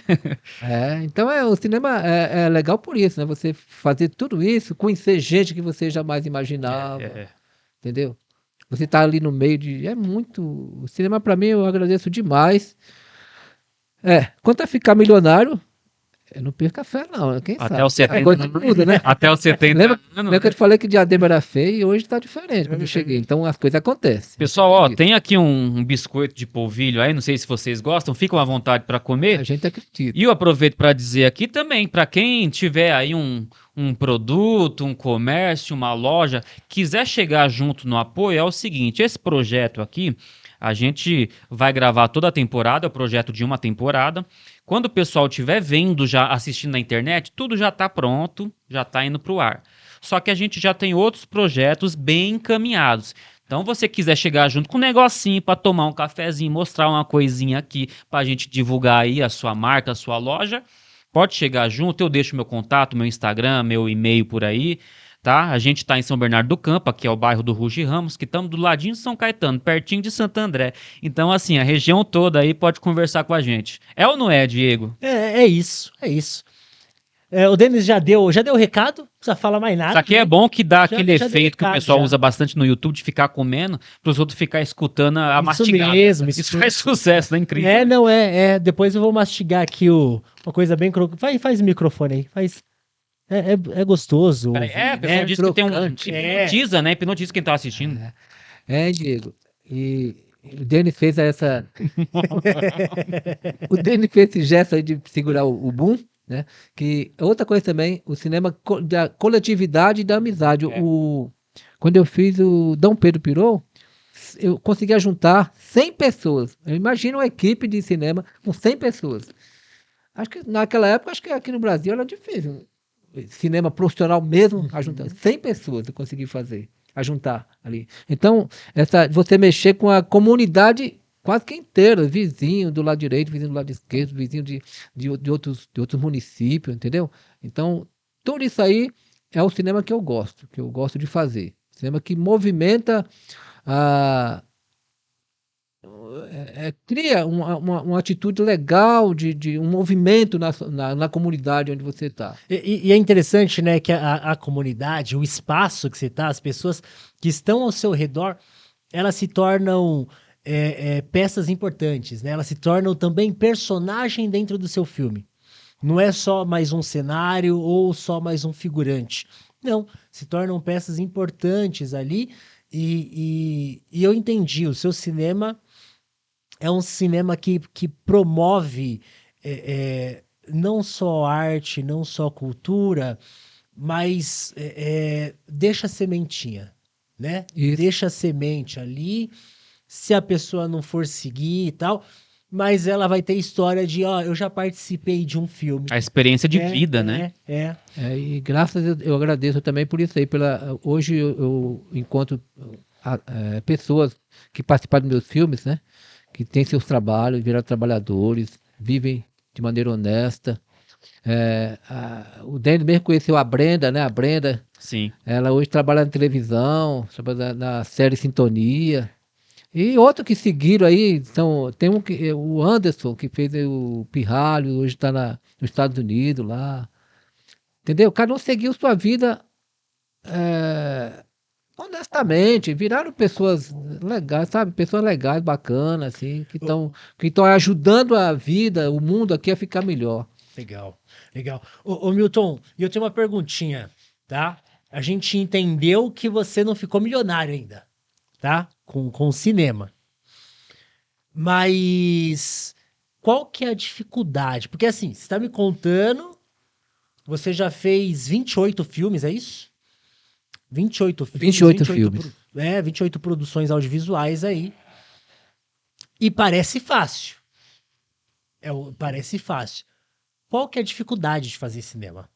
então o cinema é legal por isso, né? Você fazer tudo isso, conhecer gente que você jamais imaginava, entendeu? Você tá ali no meio de... O cinema pra mim eu agradeço demais. Quanto a ficar milionário, eu não perco a fé não, quem Até sabe? os 70 Agora tudo, né? Até os 70 Lembra anos. que eu te falei que Diadema era feio e hoje tá diferente quando eu cheguei. Então as coisas acontecem. Pessoal, ó, tem aqui um biscoito de polvilho aí, não sei se vocês gostam, ficam à vontade para A comer. gente acredita. E eu aproveito para dizer aqui também, para quem tiver aí um produto, um comércio, uma loja, quiser chegar junto no apoio, é o seguinte, esse projeto aqui, a gente vai gravar toda a temporada, é o projeto de uma temporada. Quando o pessoal estiver vendo, já assistindo na internet, tudo já está pronto, já está indo para o ar. Só que a gente já tem outros projetos bem encaminhados. Então, você quiser chegar junto com um negocinho para tomar um cafezinho, mostrar uma coisinha aqui para a gente divulgar aí a sua marca, a sua loja, pode chegar junto. Eu deixo meu contato, meu Instagram, meu e-mail por aí, tá? A gente está em São Bernardo do Campo, aqui é o bairro do Ruge Ramos, que estamos do ladinho de São Caetano, pertinho de Santo André. Então, assim, a região toda aí pode conversar com a gente. É ou não é, Diego? É isso, é isso. O Denis já deu o recado, não precisa falar mais nada. Isso aqui é bom que dá Já- aquele já deu efeito que o recado, pessoal já. usa bastante no YouTube de ficar comendo, para os outros ficar escutando a Isso mastigada. mesmo, Isso faz sucesso, né? Incrível. Não, depois eu vou mastigar aqui uma coisa bem crocante. Faz o microfone aí, faz. É gostoso. Peraí, ouvir, o pessoal né? disse que tem um. crocante. Hipnotiza, né? Hipnotiza quem tá assistindo. Diego. E o Denis fez essa. O Denis fez esse gesto aí de segurar o boom, né? Que outra coisa também, o cinema da coletividade e da amizade. Quando eu fiz o Dom Pedro Pirou, eu conseguia juntar 100 pessoas. Eu imagino uma equipe de cinema com 100 pessoas. Acho que naquela época, acho que aqui no Brasil era difícil. Cinema profissional mesmo, a juntar 100 pessoas eu consegui fazer, a juntar ali. Então, você mexer com a comunidade quase que inteira, vizinho do lado direito, vizinho do lado esquerdo, vizinho de outros municípios, entendeu? Então, tudo isso aí é o cinema que eu gosto de fazer. Cinema que movimenta cria uma atitude legal de um movimento na comunidade onde você está. E é interessante, né, que a comunidade, o espaço que você está, as pessoas que estão ao seu redor, elas se tornam peças importantes, né? Elas se tornam também personagem dentro do seu filme. Não é só mais um cenário ou só mais um figurante. Não, se tornam peças importantes ali e eu entendi, o seu cinema é um cinema que promove não só arte, não só cultura, mas deixa a sementinha, né? Isso. Deixa a semente ali, se a pessoa não for seguir e tal, mas ela vai ter história de, eu já participei de um filme. A experiência de vida, né? E graças a Deus, eu agradeço também por isso aí. Hoje eu encontro pessoas que participaram dos meus filmes, né? Que têm seus trabalhos, viraram trabalhadores, vivem de maneira honesta. O Denis mesmo conheceu a Brenda, né? A Brenda, Sim. ela hoje trabalha na televisão, trabalha na série Sintonia. E outros que seguiram aí, tem o Anderson, que fez o Pirralho, hoje está nos Estados Unidos lá. Entendeu? Cada um seguiu sua vida honestamente, viraram pessoas legais, sabe? Pessoas legais, bacanas, assim, que estão ajudando a vida, o mundo aqui a ficar melhor. Legal, legal. Ô Milton, e eu tenho uma perguntinha, tá? A gente entendeu que você não ficou milionário ainda, tá? Com o cinema. Mas qual que é a dificuldade? Porque assim, você tá me contando, você já fez 28 filmes, é isso? 28 filmes. 28 filmes. 28 produções audiovisuais aí. E parece fácil. Parece fácil. Qual que é a dificuldade de fazer cinema?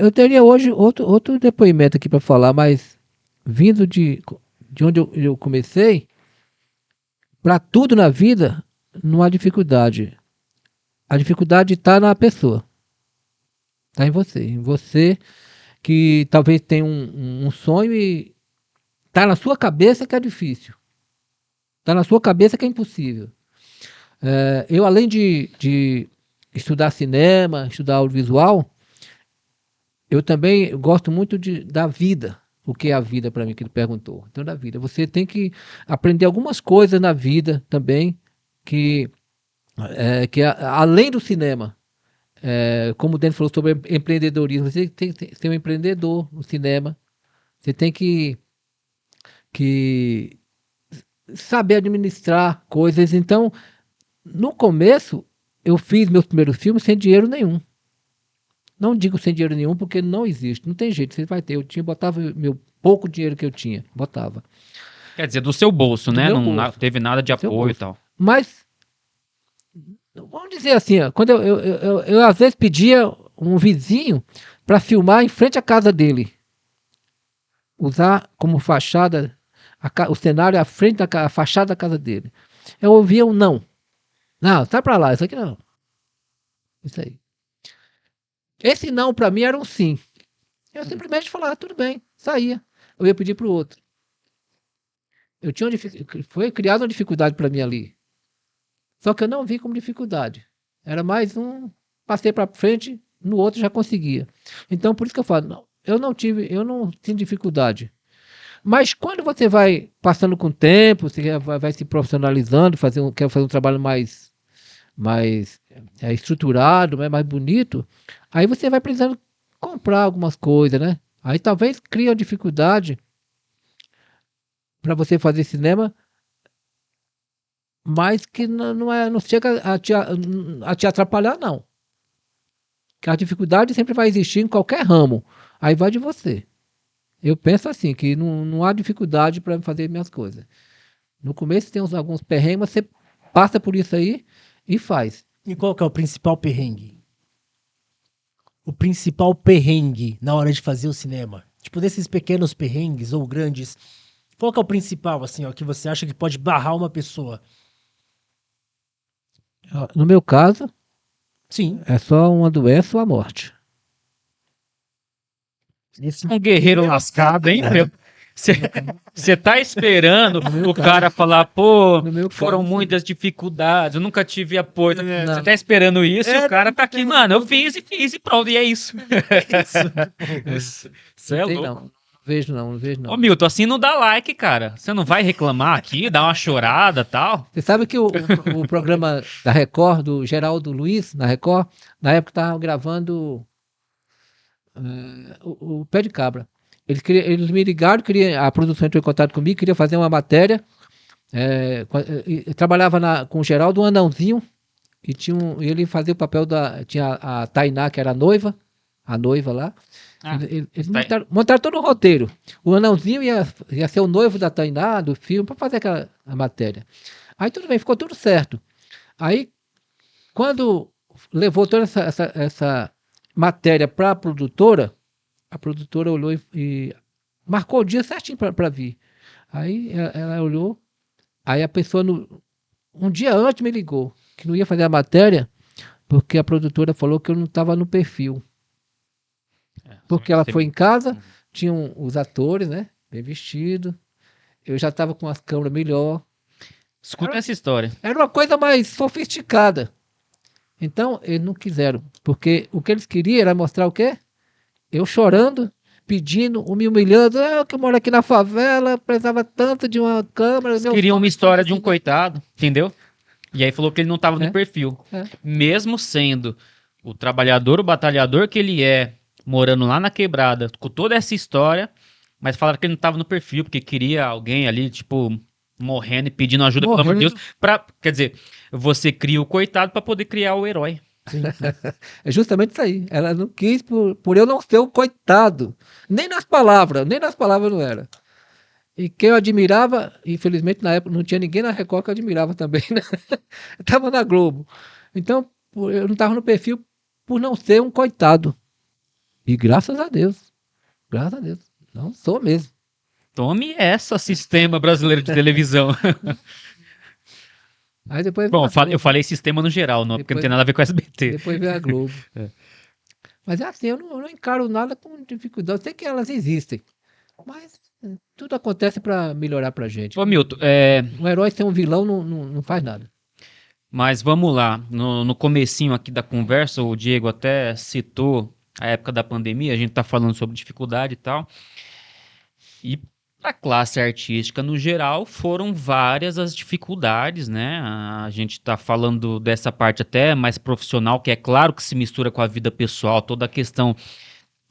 Eu teria hoje outro depoimento aqui para falar, mas vindo de onde eu comecei, para tudo na vida não há dificuldade. A dificuldade está na pessoa. Está em você. Em você que talvez tenha um sonho e está na sua cabeça que é difícil. Está na sua cabeça que é impossível. Eu, além de estudar cinema, estudar audiovisual, eu também gosto muito da vida. O que é a vida para mim, que ele perguntou. Então, da vida. Você tem que aprender algumas coisas na vida também, que além do cinema. Como o Denis falou sobre empreendedorismo, você tem que ser um empreendedor no cinema. Você tem que saber administrar coisas. Então, no começo, eu fiz meus primeiros filmes sem dinheiro nenhum. Não digo sem dinheiro nenhum, porque não existe. Não tem jeito, você vai ter. Botava meu pouco dinheiro que eu tinha. Botava. Quer dizer, do seu bolso, né? Meu Não bolso. teve nada de apoio e tal. Mas, vamos dizer assim, ó, quando eu às vezes pedia um vizinho para filmar em frente à casa dele. Usar como fachada o cenário à frente da fachada da casa dele. Eu ouvia um não. Não, sai pra lá, isso aqui não. Isso aí. Esse não pra mim era um sim. Eu simplesmente falava, tudo bem, saía. Eu ia pedir pro outro. Foi criada uma dificuldade pra mim ali. Só que eu não vi como dificuldade. Era mais passei pra frente, no outro já conseguia. Então por isso que eu falo, não, eu não tinha dificuldade. Mas quando você vai passando com o tempo, você vai se profissionalizando, quer fazer um trabalho mais estruturado, mais bonito, aí você vai precisando comprar algumas coisas, né? Aí talvez crie uma dificuldade para você fazer cinema, mas que não chega a te atrapalhar, não. Que a dificuldade sempre vai existir em qualquer ramo. Aí vai de você. Eu penso assim, que não há dificuldade para fazer minhas coisas. No começo tem alguns perrengues, mas você passa por isso aí e faz. E qual que é o principal perrengue? O principal perrengue na hora de fazer o cinema? Tipo, desses pequenos perrengues ou grandes, qual que é o principal, assim, ó, que você acha que pode barrar uma pessoa? No meu caso, Sim. é só uma doença ou a morte. Um guerreiro lascado, hein, meu? Você tá esperando o cara falar, pô, foram muitas dificuldades, eu nunca tive apoio. Você tá esperando isso e o cara tá aqui, mano, eu fiz e pronto, e é isso. Você é louco. Não vejo não. Ô, Milton, assim não dá like, cara. Você não vai reclamar aqui, dar uma chorada e tal? Você sabe que o programa da Record, do Geraldo Luiz, na Record, na época estava gravando o Pé de Cabra. Eles me ligaram, a produção entrou em contato comigo, queria fazer uma matéria. Eu trabalhava com o Geraldo, um anãozinho, e ele fazia o papel tinha a Tainá, que era a noiva lá. Eles montaram todo o roteiro. O anãozinho ia ser o noivo da Tainá, do filme, para fazer a matéria. Aí tudo bem, ficou tudo certo. Aí, quando levou toda essa matéria para a produtora olhou e marcou o dia certinho para vir. Aí ela olhou, aí a pessoa um dia antes me ligou, que não ia fazer a matéria, porque a produtora falou que eu não estava no perfil. Porque ela foi em casa, tinham os atores, né, bem vestidos, eu já estava com as câmeras melhor. Escuta essa história. Era uma coisa mais sofisticada. Então, eles não quiseram, porque o que eles queriam era mostrar o quê? Eu chorando, pedindo, me humilhando, eu que moro aqui na favela, precisava tanto de uma câmera. Eles meu queriam uma sonho história é de um coitado, entendeu? E aí falou que ele não tava É. no perfil. É. Mesmo sendo o trabalhador, o batalhador que ele é, morando lá na quebrada, com toda essa história, mas falaram que ele não tava no perfil, porque queria alguém ali, tipo, morrendo e pedindo ajuda, pelo amor de Deus. Quer dizer, você cria o coitado pra poder criar o herói. É justamente isso aí. Ela não quis por eu não ser o coitado. Nem nas palavras não era. E quem eu admirava, infelizmente na época não tinha ninguém na Record que eu admirava também, né? Eu tava na Globo. Então, eu não tava no perfil por não ser um coitado. E graças a Deus, não sou mesmo. Tome essa, sistema brasileiro de televisão. Aí depois Bom, veio a Globo. eu falei sistema no geral, não, porque não Depois- tem nada a ver com SBT. Depois veio a Globo. É. Mas é assim, eu não encaro nada com dificuldade. Eu sei que elas existem. Mas tudo acontece para melhorar pra gente. Ô, Milton, Um herói ser um vilão não faz nada. mas vamos lá. No comecinho aqui da conversa, o Diego até citou a época da pandemia, a gente tá falando sobre dificuldade e tal. E para a classe artística no geral foram várias as dificuldades, né? A gente está falando dessa parte até mais profissional, que é claro que se mistura com a vida pessoal, toda a questão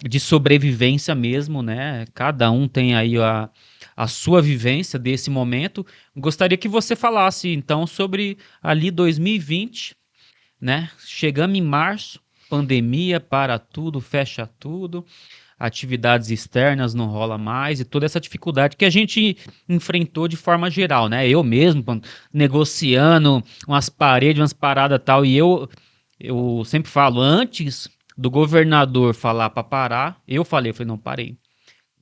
de sobrevivência mesmo, né? Cada um tem aí a sua vivência desse momento. Gostaria que você falasse então sobre ali 2020, né? Chegamos em março, pandemia, para tudo, fecha tudo, atividades externas não rola mais e toda essa dificuldade que a gente enfrentou de forma geral, né? Eu mesmo negociando umas paredes, umas paradas tal, e eu sempre falo, antes do governador falar para parar, eu falei, não, parei.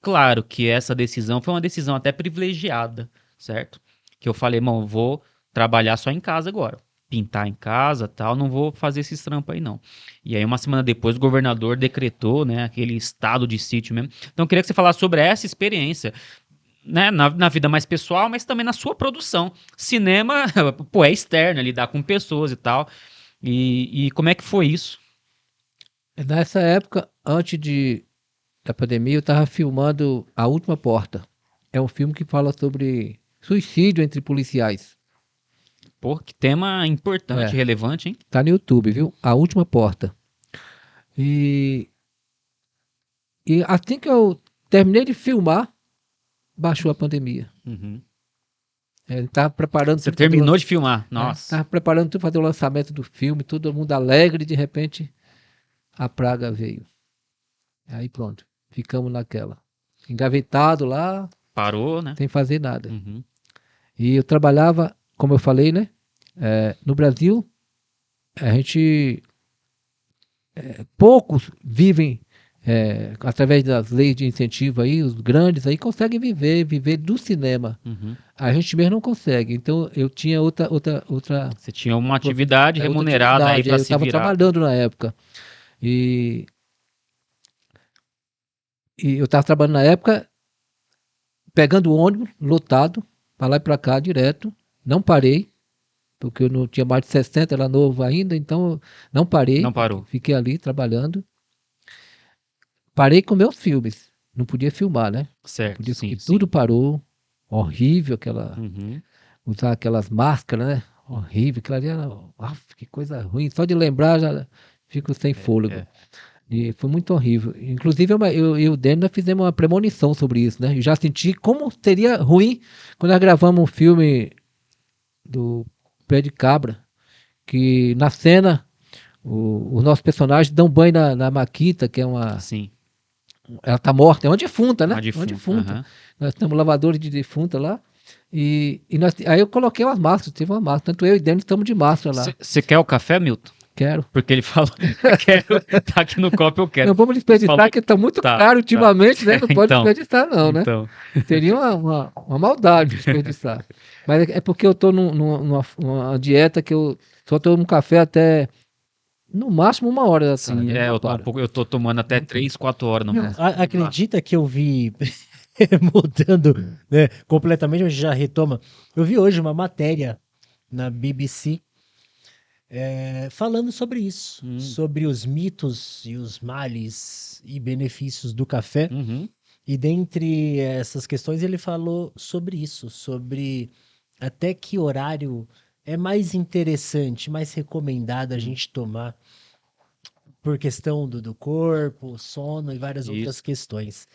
Claro que essa decisão foi uma decisão até privilegiada, certo? Que eu falei, mano, vou trabalhar só em casa agora. Pintar em casa, tal, não vou fazer esses trampos aí não. E aí uma semana depois o governador decretou, né, aquele estado de sítio mesmo. Então eu queria que você falasse sobre essa experiência, né, na vida mais pessoal, mas também na sua produção. Cinema, pô, é externo, lidar com pessoas e tal. E como é que foi isso? Nessa época, antes da pandemia, eu estava filmando A Última Porta. É um filme que fala sobre suicídio entre policiais. Pô, que tema importante, É. relevante, hein? Tá no YouTube, viu? A Última Porta. E assim que eu terminei de filmar, baixou a pandemia. Uhum. Ele tava preparando Você tudo pra fazer terminou de filmar, nossa. Tava preparando tudo para fazer o lançamento do filme, todo mundo alegre, e de repente a praga veio. Aí pronto, ficamos naquela. Engavetado lá, Parou, né? sem fazer nada. Uhum. E eu trabalhava, como eu falei, né? No Brasil, a gente. Poucos vivem através das leis de incentivo aí, os grandes aí conseguem viver do cinema. Uhum. A gente mesmo não consegue. Então eu tinha outra Você tinha uma atividade outra remunerada aí atividade. pra Eu se estava virar. trabalhando na época. E eu estava trabalhando na época, pegando ônibus lotado, para lá e para cá direto. Não parei, porque eu não tinha mais de 60, era novo ainda, então não parei. Não parou. Fiquei ali trabalhando. Parei com meus filmes. Não podia filmar, né? Certo, Podia, sim, porque sim. tudo parou. Horrível aquela. Uhum. Usar aquelas máscaras, né? Horrível. Aquilo ali era. Que coisa ruim. Só de lembrar já fico sem fôlego. E foi muito horrível. Inclusive, eu e o Dani nós fizemos uma premonição sobre isso, né? Eu já senti como seria ruim quando nós gravamos um filme do Pé de Cabra, que na cena os nossos personagens dão banho na Maquita, que é uma. Sim. Ela tá morta, é uma defunta, né? Uma defunta, Uma defunta. aham. Nós temos lavadores de defunta lá. Aí eu coloquei umas máscaras, teve uma máscara. Tanto eu e o Dani estamos de máscara lá. Você quer o café, Milton? Quero. Porque ele falou, quero, tá aqui no copo, eu quero. Não vamos desperdiçar, Falou- que está muito Tá, caro ultimamente, né? Não pode Então. desperdiçar, não, né? Então, Seria uma maldade desperdiçar. Mas é porque eu estou numa dieta que eu só tomo café até, no máximo, 1 hora da tarde. sim, né? eu tô tomando até 3, 4 horas no máximo. Acredita que eu vi, mudando, né, completamente, a gente já retoma. Eu vi hoje uma matéria na BBC falando sobre isso, sobre os mitos e os males e benefícios do café. Uhum. E dentre essas questões ele falou sobre isso, sobre até que horário é mais interessante, mais recomendado a gente tomar por questão do corpo, sono e várias outras Isso. questões.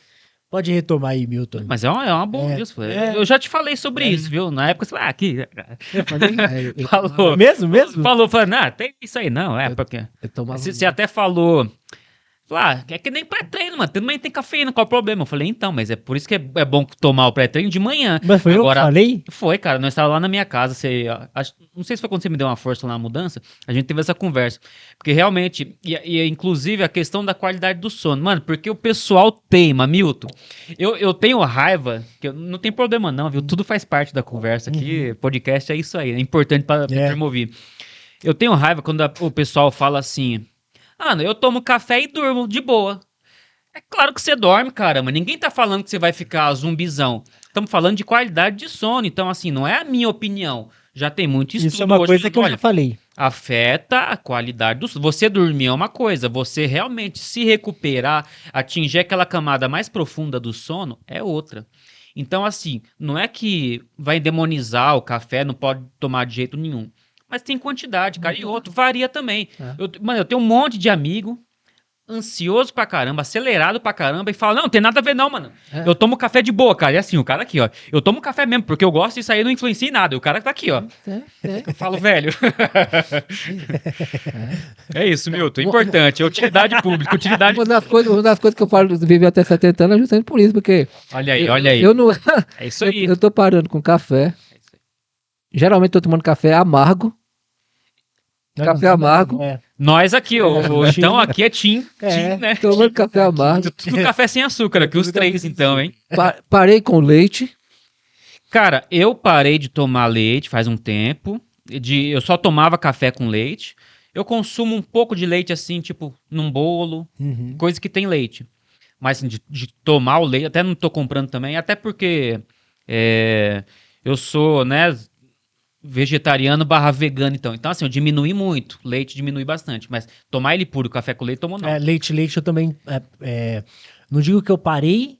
Pode retomar aí, Milton. Mas é uma boa isso. Eu já te falei sobre isso, viu? Na época você falou, aqui. Eu falei, Falou. mesmo? Falou, não, tem isso aí não. Porque. Eu tomava Você até falou. É que nem pré-treino, mano. Também tem cafeína, qual o problema? Eu falei, então, mas é por isso que é bom tomar o pré-treino de manhã. Mas foi eu que falei? Foi, cara. Nós estávamos lá na minha casa. Não sei se foi quando você me deu uma força lá na mudança. A gente teve essa conversa. Porque realmente, inclusive a questão da qualidade do sono. Mano, porque o pessoal teima, Milton. Eu tenho raiva, que não tem problema não, viu? Tudo faz parte da conversa aqui. Podcast é isso aí. É importante para promover. Eu tenho raiva quando o pessoal fala assim... eu tomo café e durmo de boa. É claro que você dorme, caramba. Ninguém tá falando que você vai ficar zumbizão. Estamos falando de qualidade de sono. Então, assim, não é a minha opinião. Já tem muito estudo. Isso é uma hoje coisa que eu já falei. Afeta a qualidade do sono. Você dormir é uma coisa. Você realmente se recuperar, atingir aquela camada mais profunda do sono, é outra. Então, assim, não é que vai demonizar o café, não pode tomar de jeito nenhum. Mas tem quantidade, cara. E outro, varia também. Eu tenho um monte de amigo, ansioso pra caramba, acelerado pra caramba, e fala, não tem nada a ver não, mano. Eu tomo café de boa, cara. E assim, o cara aqui, ó. Eu tomo café mesmo, porque eu gosto disso aí, não influencia em nada. E o cara tá aqui, ó. Eu falo, velho. É isso, Milton. Importante. Utilidade pública, utilidade... Uma das coisas que eu falo de viver até 70 anos é justamente por isso, porque... Olha aí. Eu não... É isso aí. Eu tô parando com café. Geralmente tô tomando café amargo. Café amargo. Nós aqui, então aqui é Tim, né? Tomando café amargo. Tudo café sem açúcar aqui, os três então, hein? Parei com leite. Cara, eu parei de tomar leite faz um tempo. Eu só tomava café com leite. Eu consumo um pouco de leite assim, tipo, num bolo, coisa que tem leite. Mas assim, de tomar o leite, até não tô comprando também, até porque eu sou, né, vegetariano / vegano, então. Então, assim, eu diminui muito. Leite diminui bastante. Mas tomar ele puro, café com leite, tomo não. Leite eu também... não digo que eu parei,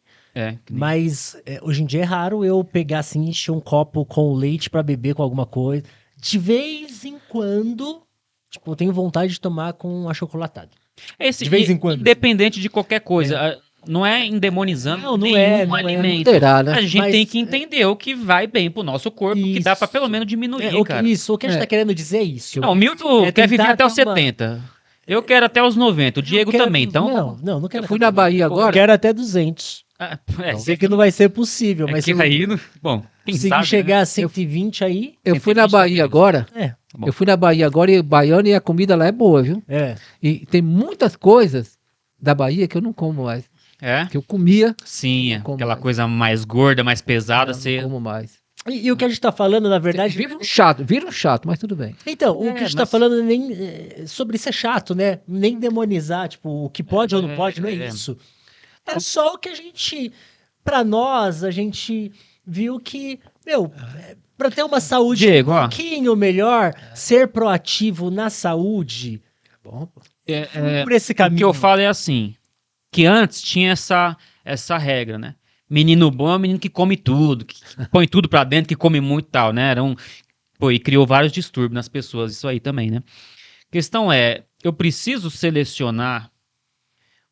mas hoje em dia é raro eu pegar assim, encher um copo com leite pra beber com alguma coisa. De vez em quando, tipo, eu tenho vontade de tomar com achocolatado. De vez em quando. Independente de qualquer coisa. Não é endemonizando nenhum alimento. Né? A gente tem que entender o que vai bem pro nosso corpo, que dá pra pelo menos diminuir, cara. Isso, o que a gente tá querendo dizer é isso. Não, o Milton quer viver até os 70. Eu quero até os 90. O Diego também, então... Não quero. Eu fui na Bahia agora. Eu quero até 200. Sei que não vai ser possível, mas se aí, bom, conseguir chegar a 120 aí... Eu fui na Bahia agora. Eu fui na Bahia agora e baiano e a comida lá é boa, viu? E tem muitas coisas da Bahia que eu não como mais. Que eu comia. Sim, aquela coisa mais gorda, mais pesada. Não como mais. E o que a gente tá falando, na verdade... Vira um chato, mas tudo bem. Então, o que a gente tá falando nem sobre ser chato, né? Nem demonizar, tipo, o que pode ou não pode, não é isso. É só o que a gente... Pra nós, a gente viu que, pra ter uma saúde Diego, um pouquinho melhor, ser proativo na saúde... Bom, por esse caminho. O que eu falo é assim... Que antes tinha essa regra, né? Menino bom é um menino que come tudo, que põe tudo pra dentro, que come muito e tal, né? E criou vários distúrbios nas pessoas, isso aí também, né? A questão é, eu preciso selecionar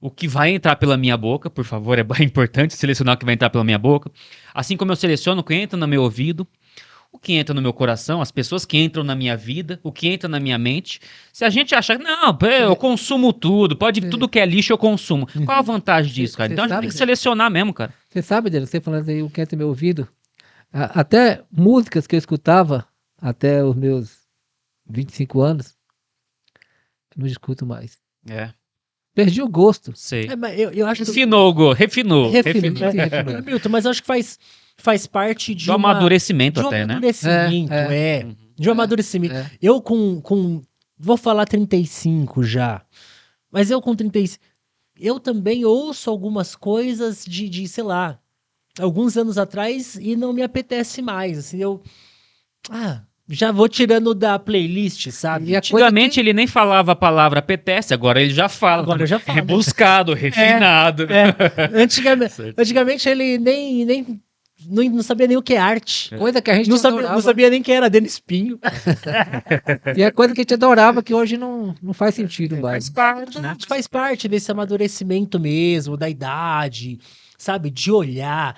o que vai entrar pela minha boca, por favor, é importante selecionar o que vai entrar pela minha boca. Assim como eu seleciono o que entra no meu ouvido, o que entra no meu coração, as pessoas que entram na minha vida, o que entra na minha mente. Se a gente achar que, não, eu consumo tudo, tudo que é lixo eu consumo. Qual a vantagem disso, cara? Então a gente tem que selecionar mesmo, cara. Você sabe dele, você falando aí o que entra no meu ouvido, até músicas que eu escutava até os meus 25 anos, eu não escuto mais. Perdi o gosto. Sei. Mas eu acho refinou. Milton, mas eu acho que faz parte de um amadurecimento até, né? De um amadurecimento. Eu vou falar 35 já, mas eu com 35, eu também ouço algumas coisas de sei lá, alguns anos atrás e não me apetece mais, assim, já vou tirando da playlist, sabe? E a Antigamente ele nem falava a palavra apetece, agora ele já fala. Agora já fala. Rebuscado, refinado. Antigamente ele nem não sabia nem o que é arte. Coisa que a gente Não adorava. sabia nem quem era Denis Pinho. E é coisa que a gente adorava, que hoje não faz sentido mais. parte, né? Faz parte desse amadurecimento mesmo, da idade, sabe? De olhar.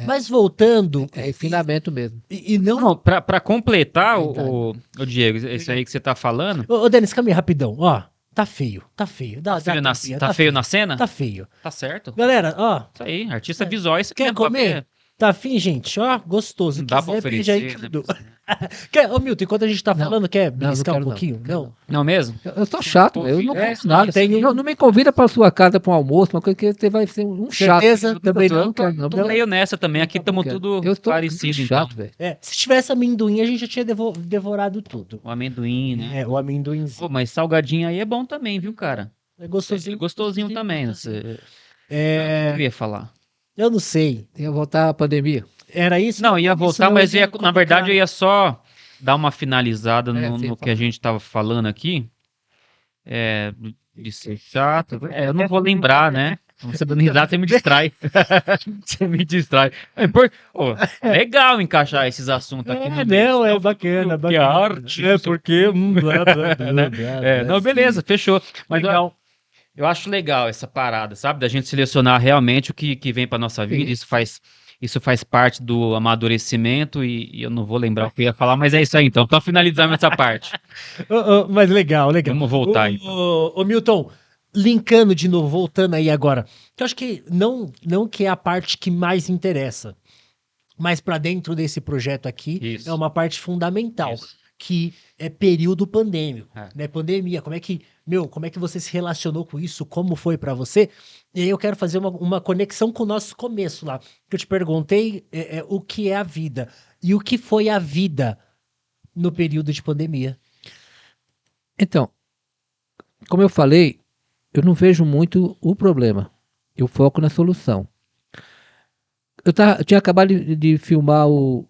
Mas voltando. É refinamento mesmo. E não. Não, pra completar, o Diego, isso aí que você tá falando. Ô, Denis, calma aí, rapidão. Ó, tá feio, tá feio. Dá Tá tapinha, feio na cena? Tá feio. Tá certo. Galera, ó, Isso aí, artista visual, é isso quer mesmo, pra comer? ver. Tá afim, gente? Ó, gostoso. Não dá pra Quiser, pede aí oferecer, tudo. né? Ô, Milton, enquanto a gente tá Não. falando, quer Não beliscar quero um pouquinho? não. Não mesmo? Eu sou chato, Pô, eu não é, faço nada. tem- Não me convida pra sua casa pra um almoço, uma coisa que você vai ser um chato. Certeza? Também não. Tô meio nessa também, aqui estamos tudo Eu tô parecido, chato, então. velho. É, se tivesse amendoim, a gente já tinha devorado tudo. O amendoim, né? É, o amendoinzinho. Pô, mas salgadinho aí é bom também, viu, cara? É gostosinho. Gostosinho também. É, Eu ia falar. eu não sei. Ia voltar a pandemia. Era isso? Não, ia Isso voltar, não mas ia na colocar- verdade eu ia só dar uma finalizada É, no sim, que a gente tava falando aqui. É, de ser chato. Eu não vou lembrar, né? Você dando risada, você me distrai. Você me distrai. Legal encaixar esses assuntos aqui. É, no meio. não, é bacana, Porque bacana. a arte. É, porque... blá, blá, blá, Né? blá, É, blá. não, beleza, fechou. Mas Legal. eu acho legal essa parada, sabe? Da gente selecionar realmente o que vem pra nossa vida. Sim. Isso faz parte do amadurecimento e eu não vou lembrar o que eu ia falar, mas é isso aí então. Pra finalizar essa parte. Mas legal, legal. Vamos voltar, então. Ô, Milton, linkando de novo, voltando aí agora, que eu acho que não que é a parte que mais interessa, mas para dentro desse projeto aqui Isso. é uma parte fundamental, Isso. que é período pandêmico, É. né? Pandemia, como é que você se relacionou com isso, como foi para você? E aí eu quero fazer uma conexão com o nosso começo lá, que eu te perguntei o que é a vida e o que foi a vida no período de pandemia. Então, como eu falei, eu não vejo muito o problema. Eu foco na solução. Eu tinha acabado de filmar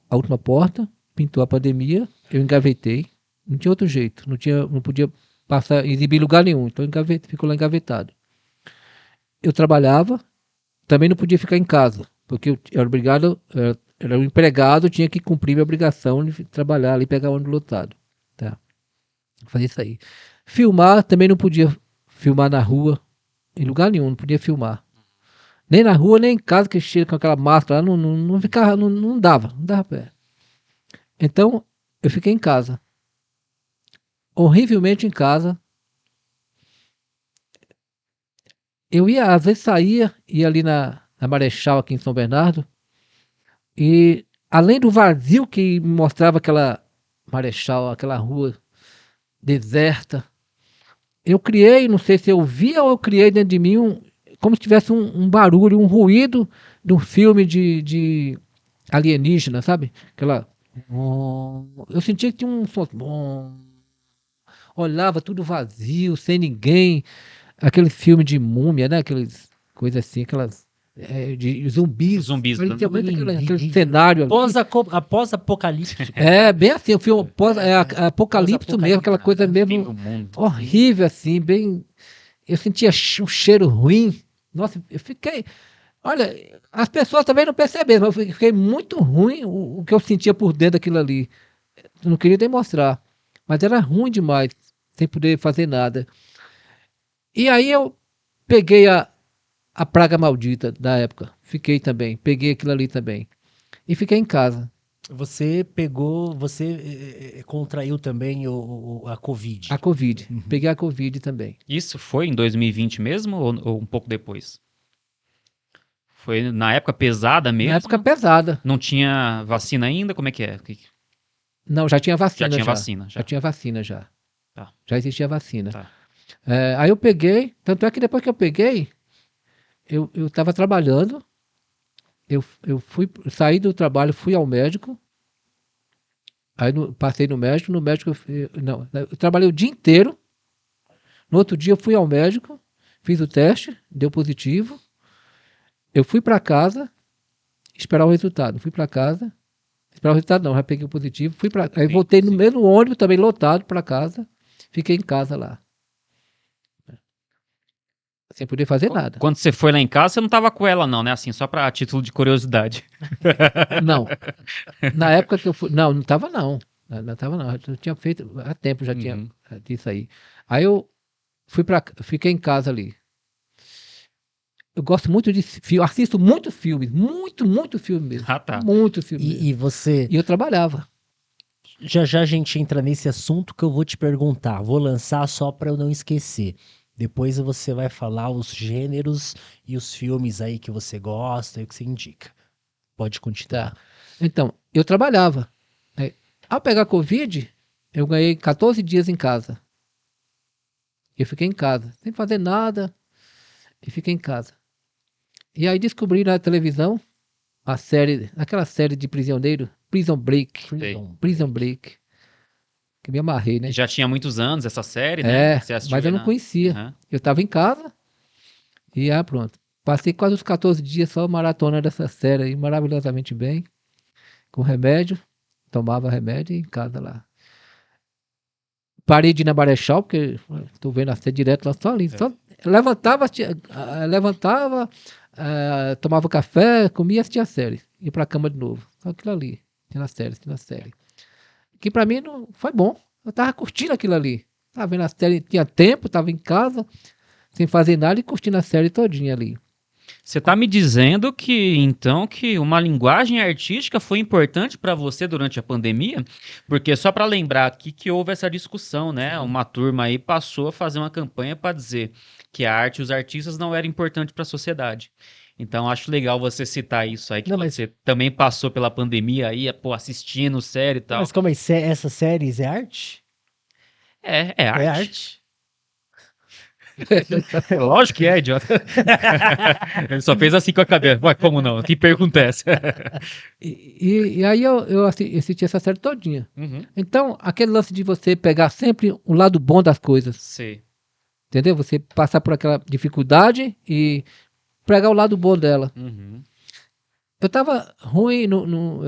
A Última Porta, pintou a pandemia, eu engavetei. Não tinha outro jeito, não podia exibir em lugar nenhum, então ficou lá engavetado. Eu trabalhava, também não podia ficar em casa, porque eu era obrigado, era um empregado, tinha que cumprir minha obrigação de trabalhar ali e pegar o ônibus lotado. Tá? Fazer isso aí. Filmar, também não podia filmar na rua, em lugar nenhum, não podia filmar. Nem na rua, nem em casa, que chega com aquela máscara lá, não ficava, não dava pé. Então, eu fiquei em casa. Horrivelmente em casa. Eu às vezes ia ali na Marechal, aqui em São Bernardo, e além do vazio que me mostrava aquela Marechal, aquela rua deserta, eu criei, não sei se eu via ou eu criei dentro de mim, como se tivesse um barulho, um ruído de um filme de alienígena, sabe? Eu sentia que tinha um som. Olhava tudo vazio, sem ninguém. Aquele filme de múmia, né? Aquelas coisas assim, de zumbis. Zumbis, Mas né? tinha muito aquele cenário ali. Pós-apocalíptico. É, bem assim, o filme apocalipse mesmo, aquela coisa Fim mesmo do mundo. horrível, assim, bem. Eu sentia um cheiro ruim. Nossa, eu fiquei. Olha, as pessoas também não perceberam, mas eu fiquei muito ruim o que eu sentia por dentro daquilo ali. Eu não queria demonstrar, mas era ruim demais, sem poder fazer nada. E aí eu peguei a praga maldita da época. Fiquei também, peguei aquilo ali também. E fiquei em casa. Você contraiu também a Covid. A Covid. Peguei a Covid também. Isso foi em 2020 mesmo ou um pouco depois? Foi na época pesada mesmo? Na época pesada. Não tinha vacina ainda? Como é que é? Não, já tinha vacina. Já tinha vacina, já. Já tinha vacina, já. Tá. Já existia vacina. Tá. Aí eu peguei, tanto é que depois que eu peguei, eu estava trabalhando, eu saí do trabalho, fui ao médico, aí passei no médico eu trabalhei o dia inteiro, no outro dia eu fui ao médico, fiz o teste, deu positivo, eu fui para casa, esperar o resultado, fui para casa, Esperar o resultado não, já peguei o positivo. Aí voltei no mesmo ônibus, também lotado, para casa. Fiquei em casa lá. Sem poder fazer nada. Quando você foi lá em casa, você não tava com ela não, né? Assim, só pra título de curiosidade. Não. Na época que eu fui... Não tava não. Não tava não. Eu tinha feito... Há tempo já tinha disso aí. Aí eu fiquei em casa ali. Eu gosto muito de filme. Assisto muito filmes. Muito filme mesmo. Ah, tá. Muito filme mesmo. E você... E eu trabalhava. Já a gente entra nesse assunto que eu vou te perguntar. Vou lançar só para eu não esquecer. Depois você vai falar os gêneros e os filmes aí que você gosta e o que você indica. Pode continuar. Tá. Então, eu trabalhava. Ao pegar Covid, eu ganhei 14 dias em casa. Eu fiquei em casa, sem fazer nada. E fiquei em casa. E aí descobri na televisão aquela série de prisioneiro, Prison Break. Prison Break. Que me amarrei, né? Já tinha muitos anos essa série, né? Você assistiu Mas eu não conhecia. Uhum. Eu estava em casa e pronto. Passei quase os 14 dias só maratona dessa série aí, maravilhosamente bem. Com remédio, tomava remédio e em casa lá. Parei de ir na Marechal, porque estou vendo a série direto lá só ali. Só levantava, tomava café, comia e assistia a série. Ia pra cama de novo. Só aquilo ali. Tinha na série. Que pra mim não foi bom. Eu tava curtindo aquilo ali. Tava vendo a série, tinha tempo, tava em casa, sem fazer nada e curtindo a série todinha ali. Você tá me dizendo que, então, que uma linguagem artística foi importante para você durante a pandemia? Porque só para lembrar aqui que houve essa discussão, né? Uma turma aí passou a fazer uma campanha para dizer que a arte e os artistas não eram importantes para a sociedade. Então, acho legal você citar isso aí, que você também passou pela pandemia aí, assistindo série e tal. Mas como é? Essas séries é arte? É arte. É arte. Lógico que é, idiota. Ele só fez assim com a cabeça. Ué, como não? Que pergunta é essa? E aí eu assisti essa série todinha. Uhum. Então, aquele lance de você pegar sempre o lado bom das coisas. Sim. Entendeu? Você passar por aquela dificuldade e pregar o lado bom dela. Uhum. Eu tava ruim, eu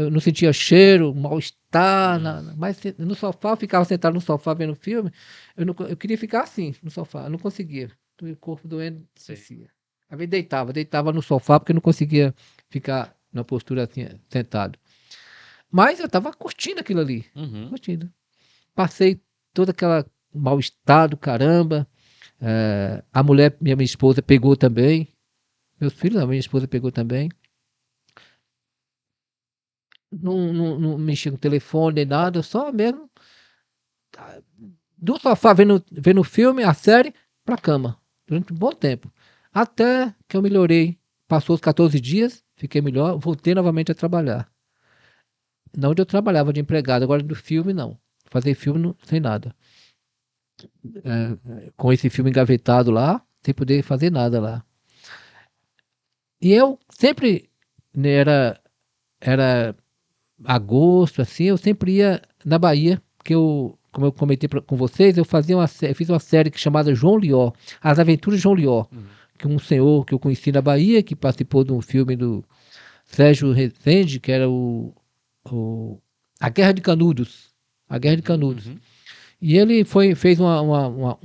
não sentia cheiro, mal-estar, mas no sofá, eu ficava sentado no sofá vendo filme, eu queria ficar assim, no sofá, eu não conseguia, o corpo doendo, descia. Às vezes deitava no sofá porque eu não conseguia ficar na postura assim, sentado. Mas eu tava curtindo aquilo ali, curtindo. Passei todo aquele mal-estar do caramba, a mulher, minha esposa, pegou também, meus filhos, a minha esposa pegou também. Não mexia com o telefone nem nada, só mesmo do sofá vendo o filme, a série, pra cama, durante um bom tempo. Até que eu melhorei. Passou os 14 dias, fiquei melhor, voltei novamente a trabalhar. Não onde eu trabalhava de empregado, agora do filme não. Fazer filme sem nada. Com esse filme engavetado lá, sem poder fazer nada lá. E eu sempre era agosto, assim, eu sempre ia na Bahia, porque como eu comentei com vocês, eu fiz uma série chamada João Lió, As Aventuras de João Lió, que um senhor que eu conheci na Bahia, que participou de um filme do Sérgio Rezende, que era A Guerra de Canudos. E ele fez uma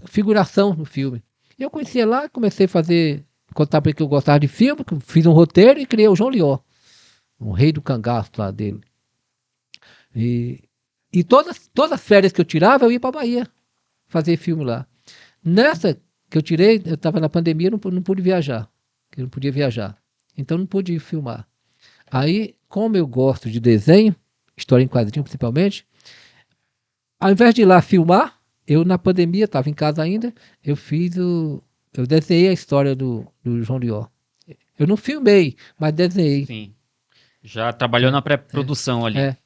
figuração no filme. E eu conhecia lá, comecei a contar para ele que eu gostava de filme, fiz um roteiro e criei o João Lió. Um rei do cangaço lá dele. E todas as férias que eu tirava, eu ia para Bahia fazer filme lá. Nessa que eu tirei, eu estava na pandemia, não pude viajar. Eu não podia viajar. Então não pude filmar. Aí, como eu gosto de desenho, história em quadrinho principalmente, ao invés de ir lá filmar, eu na pandemia, estava em casa ainda, eu desenhei a história do João Lió. Eu não filmei, mas desenhei. Sim. Já trabalhou na pré-produção ali.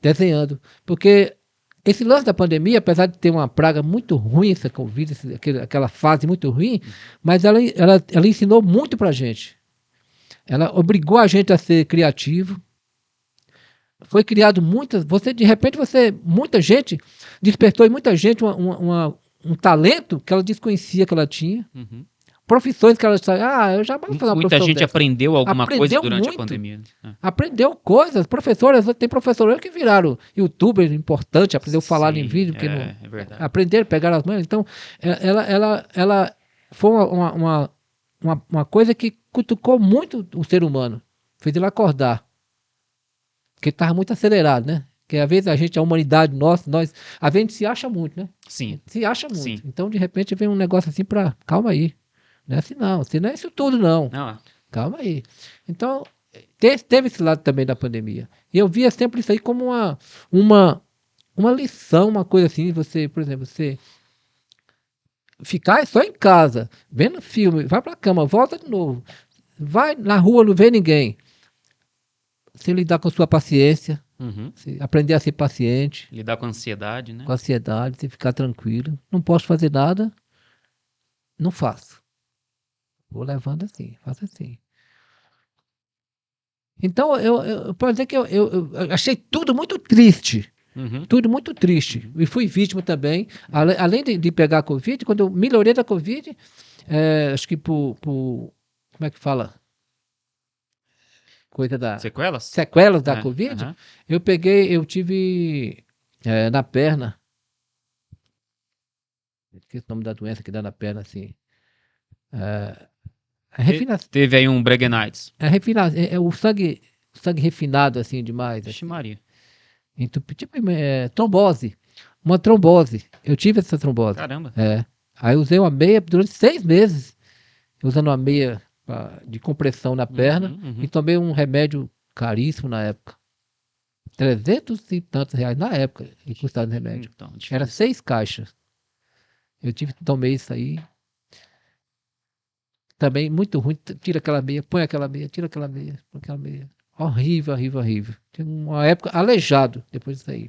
Desenhando. Porque esse lance da pandemia, apesar de ter uma praga muito ruim, essa Covid, aquela fase muito ruim, mas ela ensinou muito pra gente. Ela obrigou a gente a ser criativo. Foi criado muita gente, despertou em muita gente um talento que ela desconhecia que ela tinha. profissões que elas eu jamais vou fazer uma Muita profissão gente dessa. aprendeu alguma coisa Aprendeu durante a muito. pandemia. Né? Aprendeu coisas, professores, tem professores que viraram youtubers importantes, aprendeu a falar em Sim, vídeo, porque não, é verdade. aprenderam, pegaram as mãos. Então, ela foi uma coisa que cutucou muito o ser humano, fez ele acordar, porque estava muito acelerado, né? Porque às vezes a humanidade nossa, a gente se acha muito, né? Sim. Se acha muito. Sim. Então, de repente, vem um negócio assim calma aí. Não é assim não, você não é isso tudo não. Não, Calma aí. Então, teve esse lado também da pandemia. E eu via sempre isso aí como uma lição, uma coisa assim, você, por exemplo, você ficar só em casa, vendo filme, vai pra cama, volta de novo, vai na rua, não vê ninguém. Você lidar com sua paciência, uhum. você aprender a ser paciente, Lidar com ansiedade, né? com a ansiedade, você ficar tranquilo. Não posso fazer nada, não faço. Vou levando assim, faço assim. Então, eu posso dizer que eu achei tudo muito triste. Uhum. Tudo muito triste. E fui vítima também. Além de pegar a Covid, quando eu melhorei da Covid, acho que como é que fala? Coisa da... Sequelas? Sequelas da Covid. Uhum. Eu tive na perna. Esqueci o nome da doença que dá na perna, assim. Teve aí um Breguenites. O sangue refinado, assim, demais. Vixe Maria. Trombose. Uma trombose. Eu tive essa trombose. Caramba. Aí eu usei uma meia durante 6 meses. Usando uma meia de compressão na perna. Uhum. E tomei um remédio caríssimo na época. 300 e tantos reais na época. E custava o remédio. Então, Era 6 caixas. Eu tomei isso aí. Também muito ruim. Tira aquela meia, põe aquela meia, tira aquela meia, põe aquela meia. Horrível, horrível, horrível. Tive uma época aleijado depois disso aí.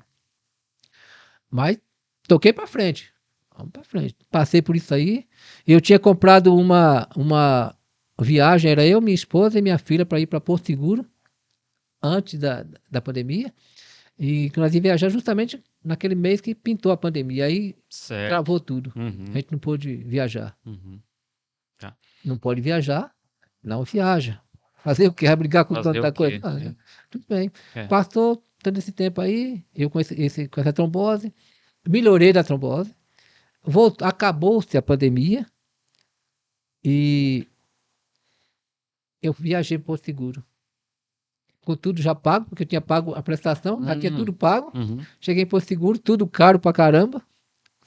Mas toquei pra frente. Vamos pra frente. Passei por isso aí. Eu tinha comprado uma viagem, era eu, minha esposa e minha filha para ir para Porto Seguro, antes da pandemia. E nós ia viajar justamente naquele mês que pintou a pandemia. Aí certo. travou tudo. Uhum. A gente não pôde viajar. Uhum. Tá. Não pode viajar, não viaja. Fazer o quê? Vai brigar com Fazer tanta o coisa? quê? Tudo bem. É. Passou todo esse tempo aí, eu com essa trombose, melhorei da trombose, acabou-se a pandemia e eu viajei para o Porto Seguro. Com tudo já pago, porque eu tinha pago a prestação, já tinha tudo pago. Uhum. Cheguei em Porto Seguro, tudo caro pra caramba.